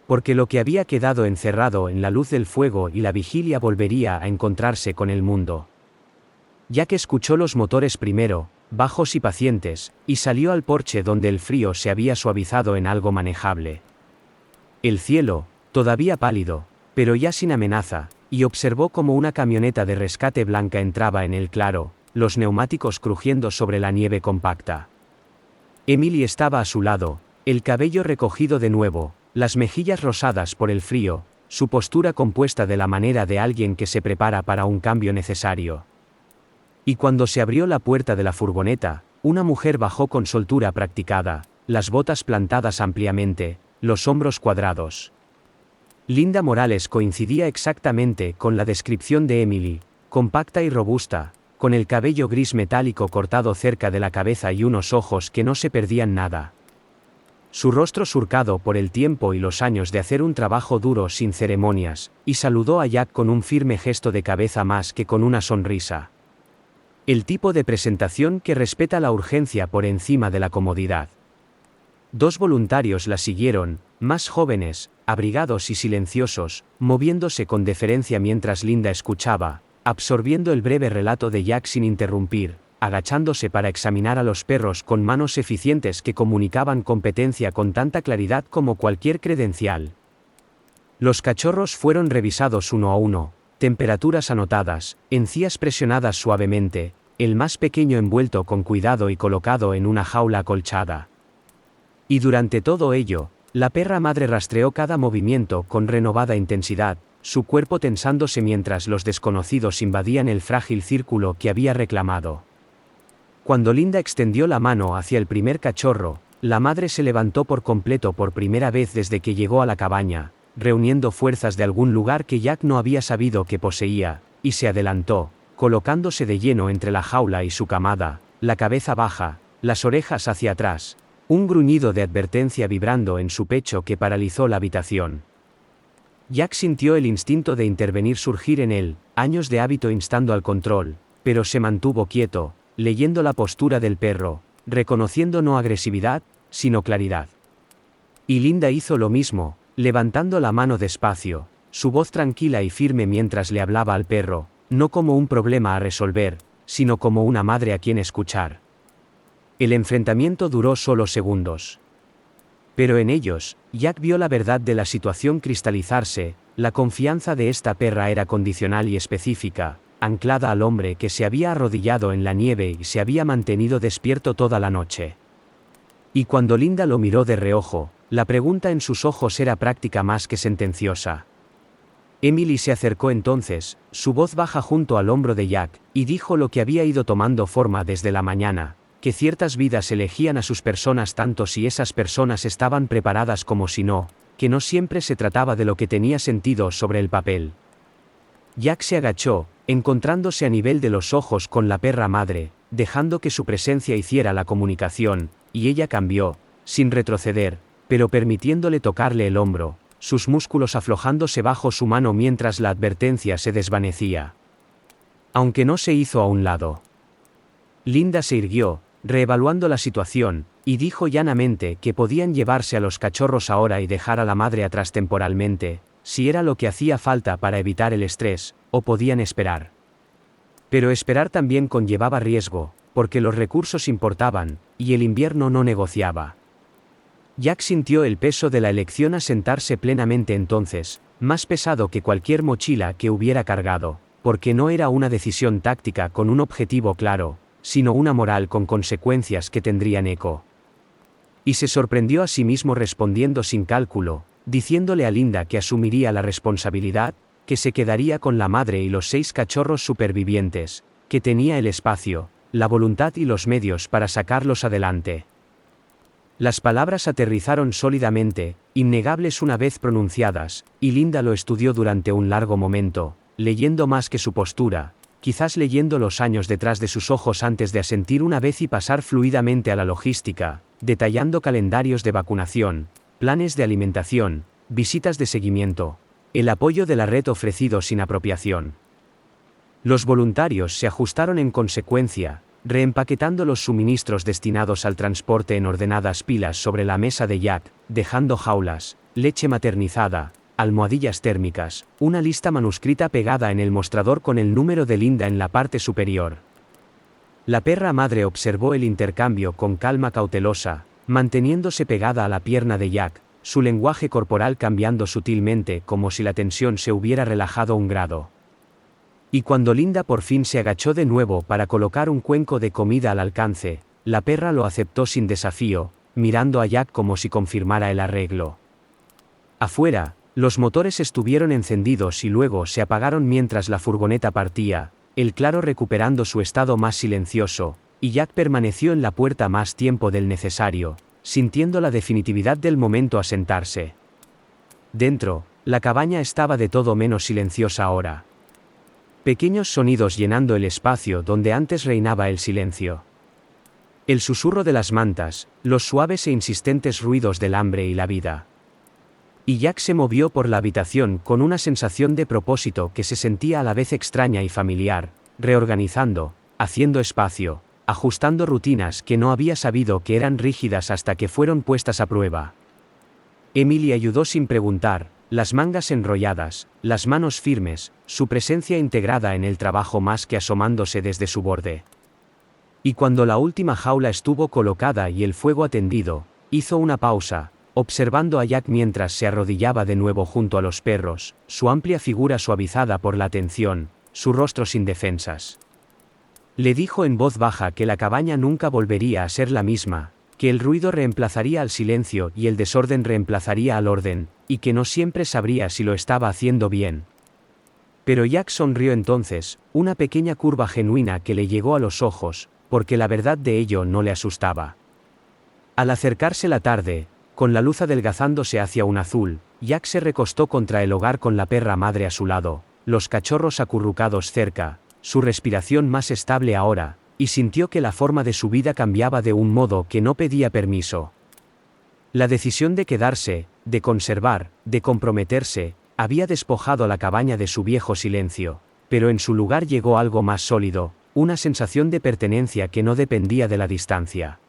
porque lo que había quedado encerrado en la luz del fuego y la vigilia volvería a encontrarse con el mundo. Jack escuchó los motores primero, bajos y pacientes, y salió al porche donde el frío se había suavizado en algo manejable. El cielo, todavía pálido, pero ya sin amenaza, y observó como una camioneta de rescate blanca entraba en el claro, los neumáticos crujiendo sobre la nieve compacta. Emily estaba a su lado, el cabello recogido de nuevo, las mejillas rosadas por el frío, su postura compuesta de la manera de alguien que se prepara para un cambio necesario. Y cuando se abrió la puerta de la furgoneta, una mujer bajó con soltura practicada, las botas plantadas ampliamente, los hombros cuadrados. Linda Morales coincidía exactamente con la descripción de Emily, compacta y robusta, con el cabello gris metálico cortado cerca de la cabeza y unos ojos que no se perdían nada. Su rostro surcado por el tiempo y los años de hacer un trabajo duro sin ceremonias, y saludó a Jack con un firme gesto de cabeza más que con una sonrisa. El tipo de presentación que respeta la urgencia por encima de la comodidad. Dos voluntarios la siguieron, más jóvenes, abrigados y silenciosos, moviéndose con deferencia mientras Linda escuchaba, absorbiendo el breve relato de Jack sin interrumpir, agachándose para examinar a los perros con manos eficientes que comunicaban competencia con tanta claridad como cualquier credencial. Los cachorros fueron revisados uno a uno, temperaturas anotadas, encías presionadas suavemente, el más pequeño envuelto con cuidado y colocado en una jaula acolchada. Y durante todo ello, la perra madre rastreó cada movimiento con renovada intensidad, su cuerpo tensándose mientras los desconocidos invadían el frágil círculo que había reclamado. Cuando Linda extendió la mano hacia el primer cachorro, la madre se levantó por completo por primera vez desde que llegó a la cabaña, reuniendo fuerzas de algún lugar que Jack no había sabido que poseía, y se adelantó, colocándose de lleno entre la jaula y su camada, la cabeza baja, las orejas hacia atrás, un gruñido de advertencia vibrando en su pecho que paralizó la habitación. Jack sintió el instinto de intervenir surgir en él, años de hábito instando al control, pero se mantuvo quieto, leyendo la postura del perro, reconociendo no agresividad, sino claridad. Y Linda hizo lo mismo, levantando la mano despacio, su voz tranquila y firme mientras le hablaba al perro, no como un problema a resolver, sino como una madre a quien escuchar. El enfrentamiento duró solo segundos. Pero en ellos, Jack vio la verdad de la situación cristalizarse, la confianza de esta perra era condicional y específica, anclada al hombre que se había arrodillado en la nieve y se había mantenido despierto toda la noche. Y cuando Linda lo miró de reojo, la pregunta en sus ojos era práctica más que sentenciosa. Emily se acercó entonces, su voz baja junto al hombro de Jack, y dijo lo que había ido tomando forma desde la mañana, que ciertas vidas elegían a sus personas tanto si esas personas estaban preparadas como si no, que no siempre se trataba de lo que tenía sentido sobre el papel. Jack se agachó, encontrándose a nivel de los ojos con la perra madre, dejando que su presencia hiciera la comunicación, y ella cambió, sin retroceder, pero permitiéndole tocarle el hombro, sus músculos aflojándose bajo su mano mientras la advertencia se desvanecía. Aunque no se hizo a un lado. Linda se irguió, reevaluando la situación, y dijo llanamente que podían llevarse a los cachorros ahora y dejar a la madre atrás temporalmente, si era lo que hacía falta para evitar el estrés, o podían esperar. Pero esperar también conllevaba riesgo, porque los recursos importaban, y el invierno no negociaba. Jack sintió el peso de la elección a sentarse plenamente entonces, más pesado que cualquier mochila que hubiera cargado, porque no era una decisión táctica con un objetivo claro, sino una moral con consecuencias que tendrían eco. Y se sorprendió a sí mismo respondiendo sin cálculo, diciéndole a Linda que asumiría la responsabilidad, que se quedaría con la madre y los 6 cachorros supervivientes, que tenía el espacio, la voluntad y los medios para sacarlos adelante. Las palabras aterrizaron sólidamente, innegables una vez pronunciadas, y Linda lo estudió durante un largo momento, leyendo más que su postura, quizás leyendo los años detrás de sus ojos antes de asentir una vez y pasar fluidamente a la logística, detallando calendarios de vacunación, planes de alimentación, visitas de seguimiento, el apoyo de la red ofrecido sin apropiación. Los voluntarios se ajustaron en consecuencia, reempaquetando los suministros destinados al transporte en ordenadas pilas sobre la mesa de Jack, dejando jaulas, leche maternizada, almohadillas térmicas, una lista manuscrita pegada en el mostrador con el número de Linda en la parte superior. La perra madre observó el intercambio con calma cautelosa, manteniéndose pegada a la pierna de Jack, su lenguaje corporal cambiando sutilmente como si la tensión se hubiera relajado un grado. Y cuando Linda por fin se agachó de nuevo para colocar un cuenco de comida al alcance, la perra lo aceptó sin desafío, mirando a Jack como si confirmara el arreglo. Afuera, los motores estuvieron encendidos y luego se apagaron mientras la furgoneta partía, el claro recuperando su estado más silencioso, y Jack permaneció en la puerta más tiempo del necesario, sintiendo la definitividad del momento a sentarse. Dentro, la cabaña estaba de todo menos silenciosa ahora. Pequeños sonidos llenando el espacio donde antes reinaba el silencio. El susurro de las mantas, los suaves e insistentes ruidos del hambre y la vida. Y Jack se movió por la habitación con una sensación de propósito que se sentía a la vez extraña y familiar, reorganizando, haciendo espacio, ajustando rutinas que no había sabido que eran rígidas hasta que fueron puestas a prueba. Emily ayudó sin preguntar, las mangas enrolladas, las manos firmes, su presencia integrada en el trabajo más que asomándose desde su borde. Y cuando la última jaula estuvo colocada y el fuego atendido, hizo una pausa, observando a Jack mientras se arrodillaba de nuevo junto a los perros, su amplia figura suavizada por la tensión, su rostro sin defensas. Le dijo en voz baja que la cabaña nunca volvería a ser la misma, que el ruido reemplazaría al silencio y el desorden reemplazaría al orden, y que no siempre sabría si lo estaba haciendo bien. Pero Jack sonrió entonces, una pequeña curva genuina que le llegó a los ojos, porque la verdad de ello no le asustaba. Al acercarse la tarde, con la luz adelgazándose hacia un azul, Jack se recostó contra el hogar con la perra madre a su lado, los cachorros acurrucados cerca, su respiración más estable ahora, y sintió que la forma de su vida cambiaba de un modo que no pedía permiso. La decisión de quedarse, de conservar, de comprometerse, había despojado la cabaña de su viejo silencio, pero en su lugar llegó algo más sólido, una sensación de pertenencia que no dependía de la distancia.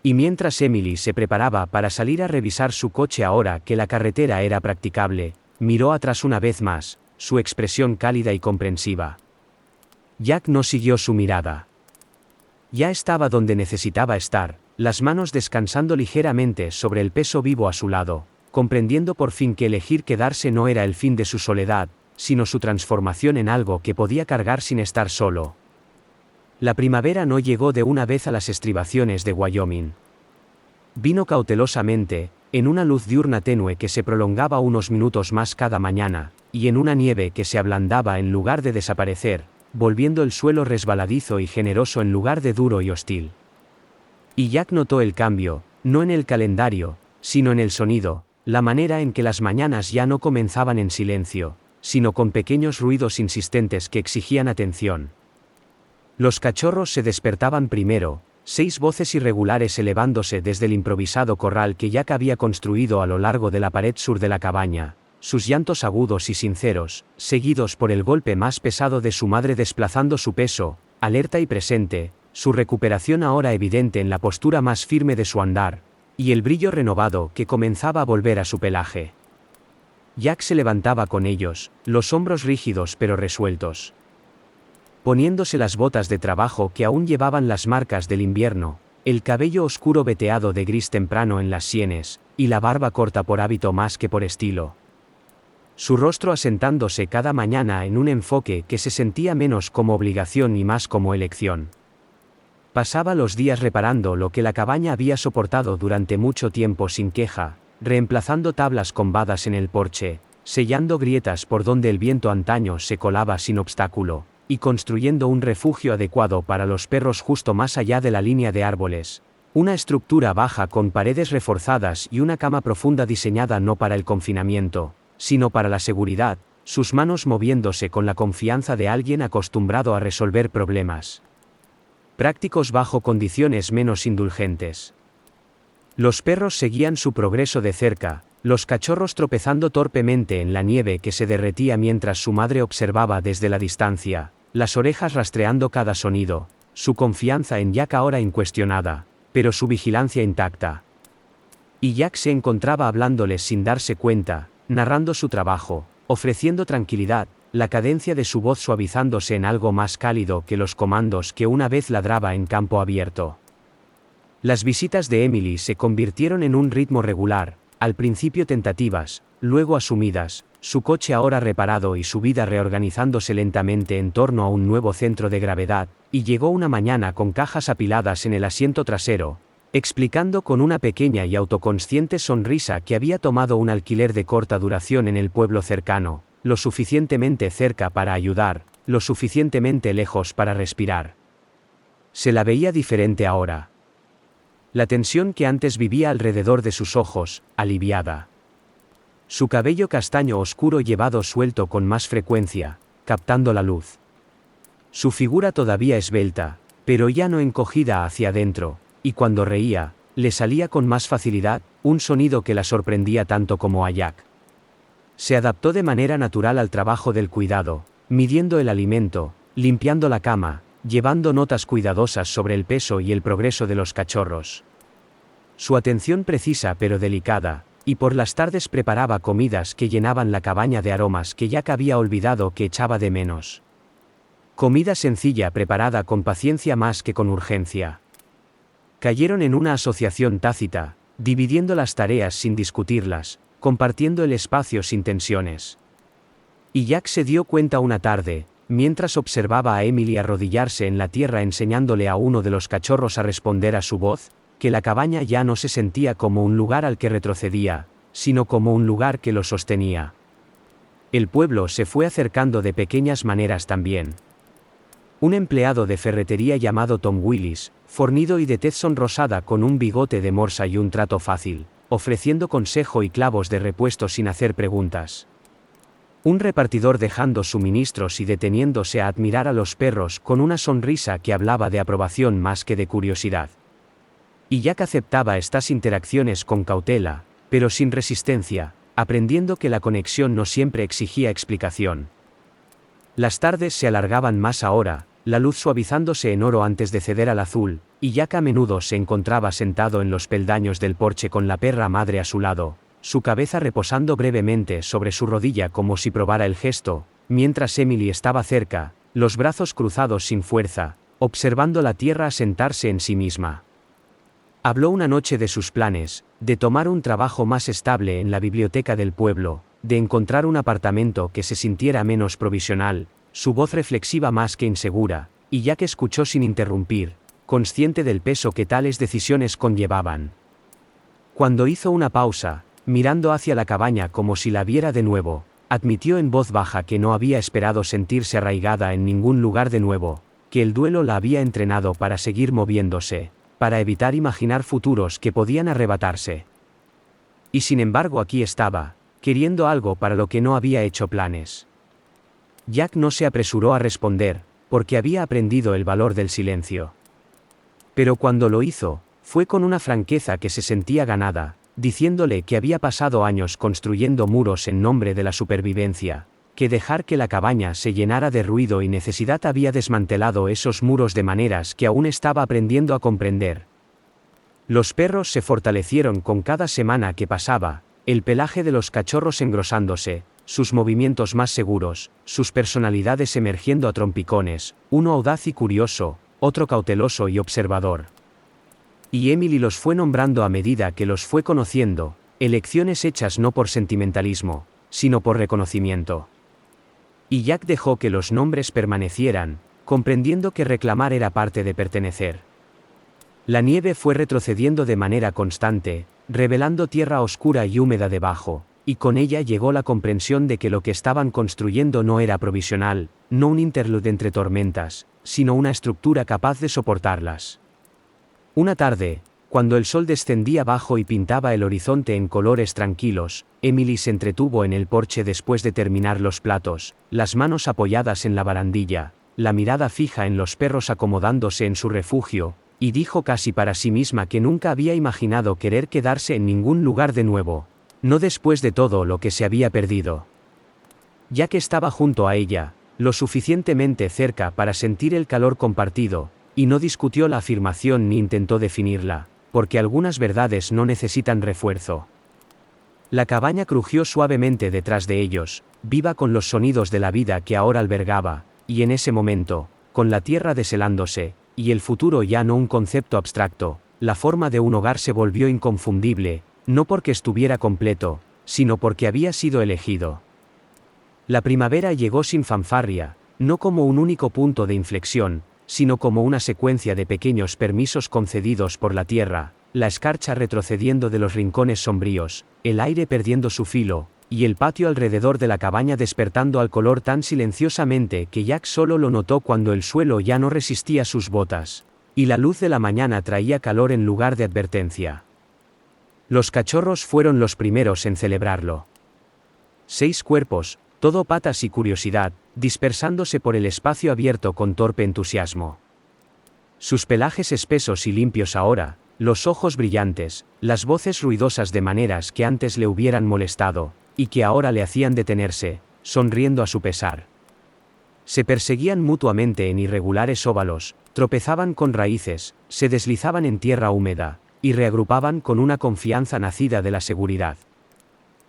Y mientras Emily se preparaba para salir a revisar su coche ahora que la carretera era practicable, miró atrás una vez más, su expresión cálida y comprensiva. Jack no siguió su mirada. Ya estaba donde necesitaba estar, las manos descansando ligeramente sobre el peso vivo a su lado, comprendiendo por fin que elegir quedarse no era el fin de su soledad, sino su transformación en algo que podía cargar sin estar solo. La primavera no llegó de una vez a las estribaciones de Wyoming. Vino cautelosamente, en una luz diurna tenue que se prolongaba unos minutos más cada mañana, y en una nieve que se ablandaba en lugar de desaparecer, volviendo el suelo resbaladizo y generoso en lugar de duro y hostil. Y Jack notó el cambio, no en el calendario, sino en el sonido, la manera en que las mañanas ya no comenzaban en silencio, sino con pequeños ruidos insistentes que exigían atención. Los cachorros se despertaban primero, 6 voces irregulares elevándose desde el improvisado corral que Jack había construido a lo largo de la pared sur de la cabaña, sus llantos agudos y sinceros, seguidos por el golpe más pesado de su madre desplazando su peso, alerta y presente, su recuperación ahora evidente en la postura más firme de su andar, y el brillo renovado que comenzaba a volver a su pelaje. Jack se levantaba con ellos, los hombros rígidos pero resueltos. Poniéndose las botas de trabajo que aún llevaban las marcas del invierno, el cabello oscuro veteado de gris temprano en las sienes, y la barba corta por hábito más que por estilo. Su rostro asentándose cada mañana en un enfoque que se sentía menos como obligación y más como elección. Pasaba los días reparando lo que la cabaña había soportado durante mucho tiempo sin queja, reemplazando tablas combadas en el porche, sellando grietas por donde el viento antaño se colaba sin obstáculo, y construyendo un refugio adecuado para los perros justo más allá de la línea de árboles, una estructura baja con paredes reforzadas y una cama profunda diseñada no para el confinamiento, sino para la seguridad, sus manos moviéndose con la confianza de alguien acostumbrado a resolver problemas prácticos bajo condiciones menos indulgentes. Los perros seguían su progreso de cerca, los cachorros tropezando torpemente en la nieve que se derretía mientras su madre observaba desde la distancia, las orejas rastreando cada sonido, su confianza en Jack ahora incuestionada, pero su vigilancia intacta. Y Jack se encontraba hablándoles sin darse cuenta, narrando su trabajo, ofreciendo tranquilidad, la cadencia de su voz suavizándose en algo más cálido que los comandos que una vez ladraba en campo abierto. Las visitas de Emily se convirtieron en un ritmo regular, al principio tentativas, luego asumidas, su coche ahora reparado y su vida reorganizándose lentamente en torno a un nuevo centro de gravedad, y llegó una mañana con cajas apiladas en el asiento trasero, explicando con una pequeña y autoconsciente sonrisa que había tomado un alquiler de corta duración en el pueblo cercano, lo suficientemente cerca para ayudar, lo suficientemente lejos para respirar. Se la veía diferente ahora. La tensión que antes vivía alrededor de sus ojos, aliviada. Su cabello castaño oscuro llevado suelto con más frecuencia, captando la luz. Su figura todavía esbelta, pero ya no encogida hacia adentro, y cuando reía, le salía con más facilidad, un sonido que la sorprendía tanto como a Jack. Se adaptó de manera natural al trabajo del cuidado, midiendo el alimento, limpiando la cama, llevando notas cuidadosas sobre el peso y el progreso de los cachorros. Su atención precisa pero delicada, y por las tardes preparaba comidas que llenaban la cabaña de aromas que Jack había olvidado que echaba de menos. Comida sencilla preparada con paciencia más que con urgencia. Cayeron en una asociación tácita, dividiendo las tareas sin discutirlas, compartiendo el espacio sin tensiones. Y Jack se dio cuenta una tarde, mientras observaba a Emily arrodillarse en la tierra enseñándole a uno de los cachorros a responder a su voz, que la cabaña ya no se sentía como un lugar al que retrocedía, sino como un lugar que lo sostenía. El pueblo se fue acercando de pequeñas maneras también. Un empleado de ferretería llamado Tom Willis, fornido y de tez sonrosada con un bigote de morsa y un trato fácil, ofreciendo consejo y clavos de repuesto sin hacer preguntas. Un repartidor dejando suministros y deteniéndose a admirar a los perros con una sonrisa que hablaba de aprobación más que de curiosidad. Y Jack aceptaba estas interacciones con cautela, pero sin resistencia, aprendiendo que la conexión no siempre exigía explicación. Las tardes se alargaban más ahora, la luz suavizándose en oro antes de ceder al azul, y Jack a menudo se encontraba sentado en los peldaños del porche con la perra madre a su lado, su cabeza reposando brevemente sobre su rodilla como si probara el gesto, mientras Emily estaba cerca, los brazos cruzados sin fuerza, observando la tierra asentarse en sí misma. Habló una noche de sus planes, de tomar un trabajo más estable en la biblioteca del pueblo, de encontrar un apartamento que se sintiera menos provisional, su voz reflexiva más que insegura, y Jack escuchó sin interrumpir, consciente del peso que tales decisiones conllevaban. Cuando hizo una pausa, mirando hacia la cabaña como si la viera de nuevo, admitió en voz baja que no había esperado sentirse arraigada en ningún lugar de nuevo, que el duelo la había entrenado para seguir moviéndose, para evitar imaginar futuros que podían arrebatarse. Y sin embargo aquí estaba, queriendo algo para lo que no había hecho planes. Jack no se apresuró a responder, porque había aprendido el valor del silencio. Pero cuando lo hizo, fue con una franqueza que se sentía ganada, diciéndole que había pasado años construyendo muros en nombre de la supervivencia, que dejar que la cabaña se llenara de ruido y necesidad había desmantelado esos muros de maneras que aún estaba aprendiendo a comprender. Los perros se fortalecieron con cada semana que pasaba, el pelaje de los cachorros engrosándose, sus movimientos más seguros, sus personalidades emergiendo a trompicones, uno audaz y curioso, otro cauteloso y observador. Y Emily los fue nombrando a medida que los fue conociendo, elecciones hechas no por sentimentalismo, sino por reconocimiento. Y Jack dejó que los nombres permanecieran, comprendiendo que reclamar era parte de pertenecer. La nieve fue retrocediendo de manera constante, revelando tierra oscura y húmeda debajo, y con ella llegó la comprensión de que lo que estaban construyendo no era provisional, no un interlude entre tormentas, sino una estructura capaz de soportarlas. Una tarde, cuando el sol descendía bajo y pintaba el horizonte en colores tranquilos, Emily se entretuvo en el porche después de terminar los platos, las manos apoyadas en la barandilla, la mirada fija en los perros acomodándose en su refugio, y dijo casi para sí misma que nunca había imaginado querer quedarse en ningún lugar de nuevo, no después de todo lo que se había perdido. Ya que estaba junto a ella, lo suficientemente cerca para sentir el calor compartido, y no discutió la afirmación ni intentó definirla, porque algunas verdades no necesitan refuerzo. La cabaña crujió suavemente detrás de ellos, viva con los sonidos de la vida que ahora albergaba, y en ese momento, con la tierra deshelándose, y el futuro ya no un concepto abstracto, la forma de un hogar se volvió inconfundible, no porque estuviera completo, sino porque había sido elegido. La primavera llegó sin fanfarria, no como un único punto de inflexión, sino como una secuencia de pequeños permisos concedidos por la tierra, la escarcha retrocediendo de los rincones sombríos, el aire perdiendo su filo, y el patio alrededor de la cabaña despertando al color tan silenciosamente que Jack solo lo notó cuando el suelo ya no resistía sus botas, y la luz de la mañana traía calor en lugar de advertencia. Los cachorros fueron los primeros en celebrarlo. 6 cuerpos, todo patas y curiosidad, dispersándose por el espacio abierto con torpe entusiasmo. Sus pelajes espesos y limpios ahora, los ojos brillantes, las voces ruidosas de maneras que antes le hubieran molestado, y que ahora le hacían detenerse, sonriendo a su pesar. Se perseguían mutuamente en irregulares óvalos, tropezaban con raíces, se deslizaban en tierra húmeda, y reagrupaban con una confianza nacida de la seguridad.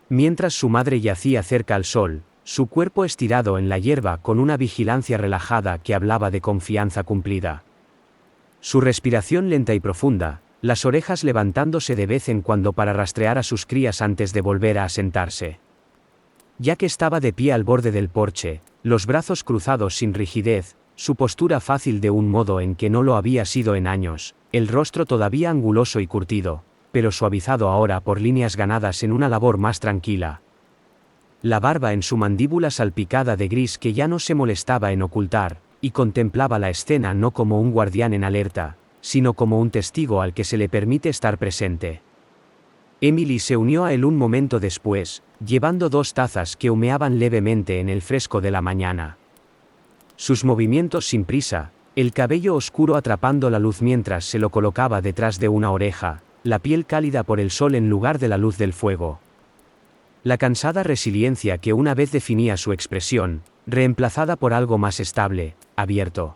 Mientras su madre yacía cerca al sol, su cuerpo estirado en la hierba con una vigilancia relajada que hablaba de confianza cumplida. Su respiración lenta y profunda, las orejas levantándose de vez en cuando para rastrear a sus crías antes de volver a asentarse. Ya que estaba de pie al borde del porche, los brazos cruzados sin rigidez, su postura fácil de un modo en que no lo había sido en años, el rostro todavía anguloso y curtido, pero suavizado ahora por líneas ganadas en una labor más tranquila. La barba en su mandíbula salpicada de gris que ya no se molestaba en ocultar, y contemplaba la escena no como un guardián en alerta, sino como un testigo al que se le permite estar presente. Emily se unió a él un momento después, llevando 2 tazas que humeaban levemente en el fresco de la mañana. Sus movimientos sin prisa, el cabello oscuro atrapando la luz mientras se lo colocaba detrás de una oreja, la piel cálida por el sol en lugar de la luz del fuego. La cansada resiliencia que una vez definía su expresión, reemplazada por algo más estable, abierto.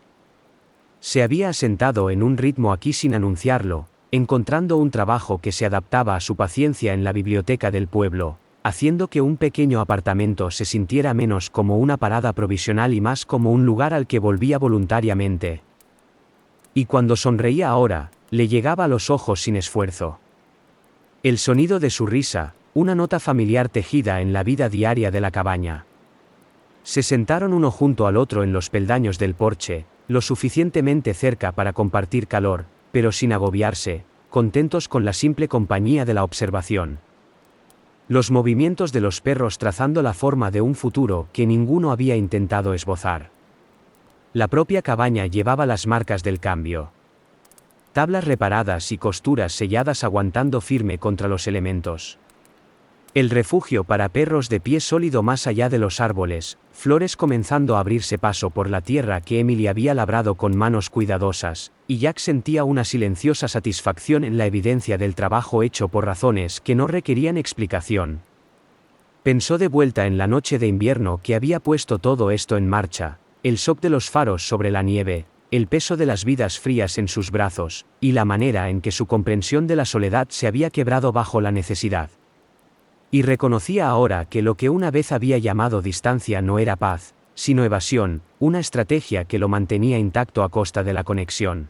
Se había asentado en un ritmo aquí sin anunciarlo, encontrando un trabajo que se adaptaba a su paciencia en la biblioteca del pueblo, haciendo que un pequeño apartamento se sintiera menos como una parada provisional y más como un lugar al que volvía voluntariamente. Y cuando sonreía ahora, le llegaba a los ojos sin esfuerzo. El sonido de su risa, una nota familiar tejida en la vida diaria de la cabaña. Se sentaron uno junto al otro en los peldaños del porche, lo suficientemente cerca para compartir calor, pero sin agobiarse, contentos con la simple compañía de la observación. Los movimientos de los perros trazando la forma de un futuro que ninguno había intentado esbozar. La propia cabaña llevaba las marcas del cambio. Tablas reparadas y costuras selladas aguantando firme contra los elementos. El refugio para perros de pie sólido más allá de los árboles, flores comenzando a abrirse paso por la tierra que Emily había labrado con manos cuidadosas, y Jack sentía una silenciosa satisfacción en la evidencia del trabajo hecho por razones que no requerían explicación. Pensó de vuelta en la noche de invierno que había puesto todo esto en marcha, el soplo de los faros sobre la nieve, el peso de las vidas frías en sus brazos, y la manera en que su comprensión de la soledad se había quebrado bajo la necesidad. Y reconocía ahora que lo que una vez había llamado distancia no era paz, sino evasión, una estrategia que lo mantenía intacto a costa de la conexión.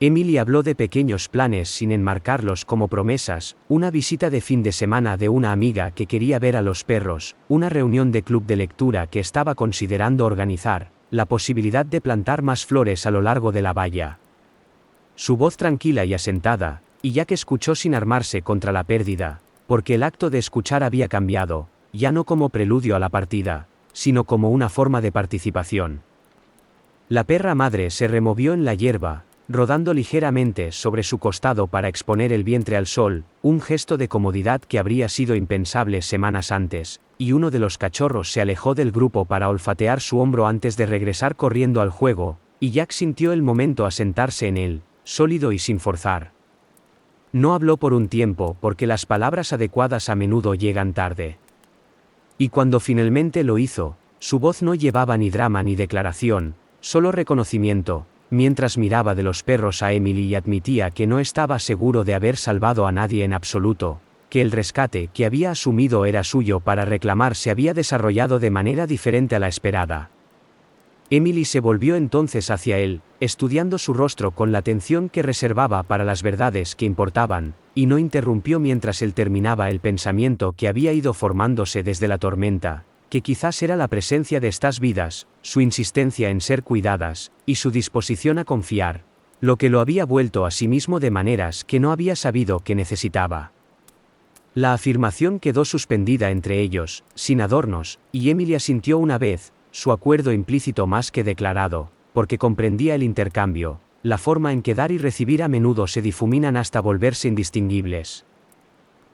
Emily habló de pequeños planes sin enmarcarlos como promesas, una visita de fin de semana de una amiga que quería ver a los perros, una reunión de club de lectura que estaba considerando organizar, la posibilidad de plantar más flores a lo largo de la valla. Su voz tranquila y asentada, y Jack escuchó sin armarse contra la pérdida, porque el acto de escuchar había cambiado, ya no como preludio a la partida, sino como una forma de participación. La perra madre se removió en la hierba, rodando ligeramente sobre su costado para exponer el vientre al sol, un gesto de comodidad que habría sido impensable semanas antes, y uno de los cachorros se alejó del grupo para olfatear su hombro antes de regresar corriendo al juego, y Jack sintió el momento asentarse en él, sólido y sin forzar. No habló por un tiempo porque las palabras adecuadas a menudo llegan tarde. Y cuando finalmente lo hizo, su voz no llevaba ni drama ni declaración, solo reconocimiento, mientras miraba de los perros a Emily y admitía que no estaba seguro de haber salvado a nadie en absoluto, que el rescate que había asumido era suyo para reclamar se había desarrollado de manera diferente a la esperada. Emily se volvió entonces hacia él, estudiando su rostro con la atención que reservaba para las verdades que importaban, y no interrumpió mientras él terminaba el pensamiento que había ido formándose desde la tormenta, que quizás era la presencia de estas vidas, su insistencia en ser cuidadas, y su disposición a confiar, lo que lo había vuelto a sí mismo de maneras que no había sabido que necesitaba. La afirmación quedó suspendida entre ellos, sin adornos, y Emily asintió una vez, su acuerdo implícito más que declarado, porque comprendía el intercambio, la forma en que dar y recibir a menudo se difuminan hasta volverse indistinguibles.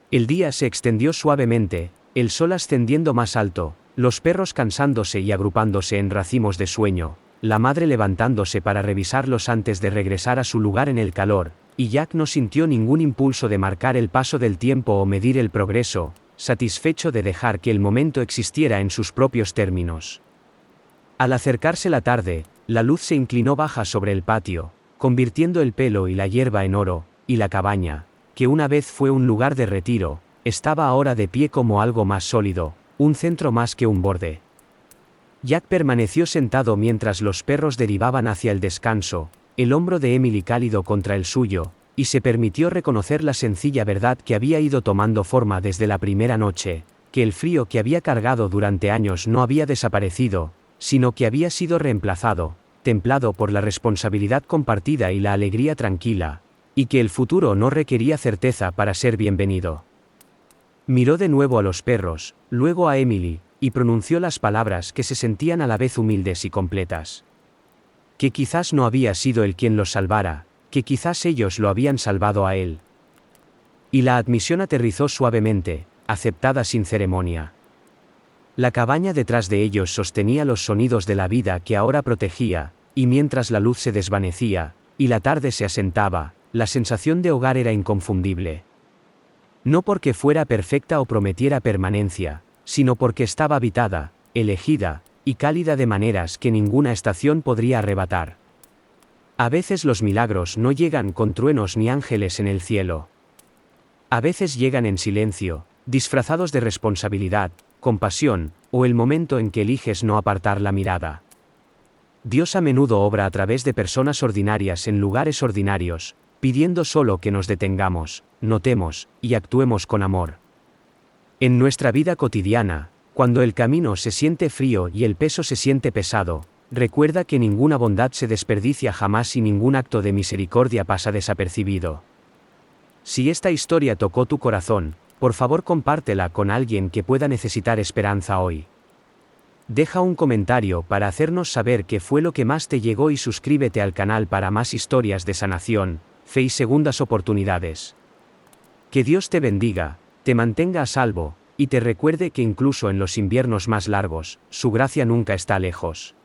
El día se extendió suavemente, el sol ascendiendo más alto, los perros cansándose y agrupándose en racimos de sueño, la madre levantándose para revisarlos antes de regresar a su lugar en el calor, y Jack no sintió ningún impulso de marcar el paso del tiempo o medir el progreso, satisfecho de dejar que el momento existiera en sus propios términos. Al acercarse la tarde, la luz se inclinó baja sobre el patio, convirtiendo el pelo y la hierba en oro, y la cabaña, que una vez fue un lugar de retiro, estaba ahora de pie como algo más sólido, un centro más que un borde. Jack permaneció sentado mientras los perros derivaban hacia el descanso, el hombro de Emily cálido contra el suyo, y se permitió reconocer la sencilla verdad que había ido tomando forma desde la primera noche, que el frío que había cargado durante años no había desaparecido, sino que había sido reemplazado, templado por la responsabilidad compartida y la alegría tranquila, y que el futuro no requería certeza para ser bienvenido. Miró de nuevo a los perros, luego a Emily, y pronunció las palabras que se sentían a la vez humildes y completas. Que quizás no había sido él quien los salvara, que quizás ellos lo habían salvado a él. Y la admisión aterrizó suavemente, aceptada sin ceremonia. La cabaña detrás de ellos sostenía los sonidos de la vida que ahora protegía, y mientras la luz se desvanecía, y la tarde se asentaba, la sensación de hogar era inconfundible. No porque fuera perfecta o prometiera permanencia, sino porque estaba habitada, elegida, y cálida de maneras que ninguna estación podría arrebatar. A veces los milagros no llegan con truenos ni ángeles en el cielo. A veces llegan en silencio, disfrazados de responsabilidad, compasión, o el momento en que eliges no apartar la mirada. Dios a menudo obra a través de personas ordinarias en lugares ordinarios, pidiendo solo que nos detengamos, notemos, y actuemos con amor. En nuestra vida cotidiana, cuando el camino se siente frío y el peso se siente pesado, recuerda que ninguna bondad se desperdicia jamás y ningún acto de misericordia pasa desapercibido. Si esta historia tocó tu corazón, por favor compártela con alguien que pueda necesitar esperanza hoy. Deja un comentario para hacernos saber qué fue lo que más te llegó y suscríbete al canal para más historias de sanación, fe y segundas oportunidades. Que Dios te bendiga, te mantenga a salvo, y te recuerde que incluso en los inviernos más largos, su gracia nunca está lejos.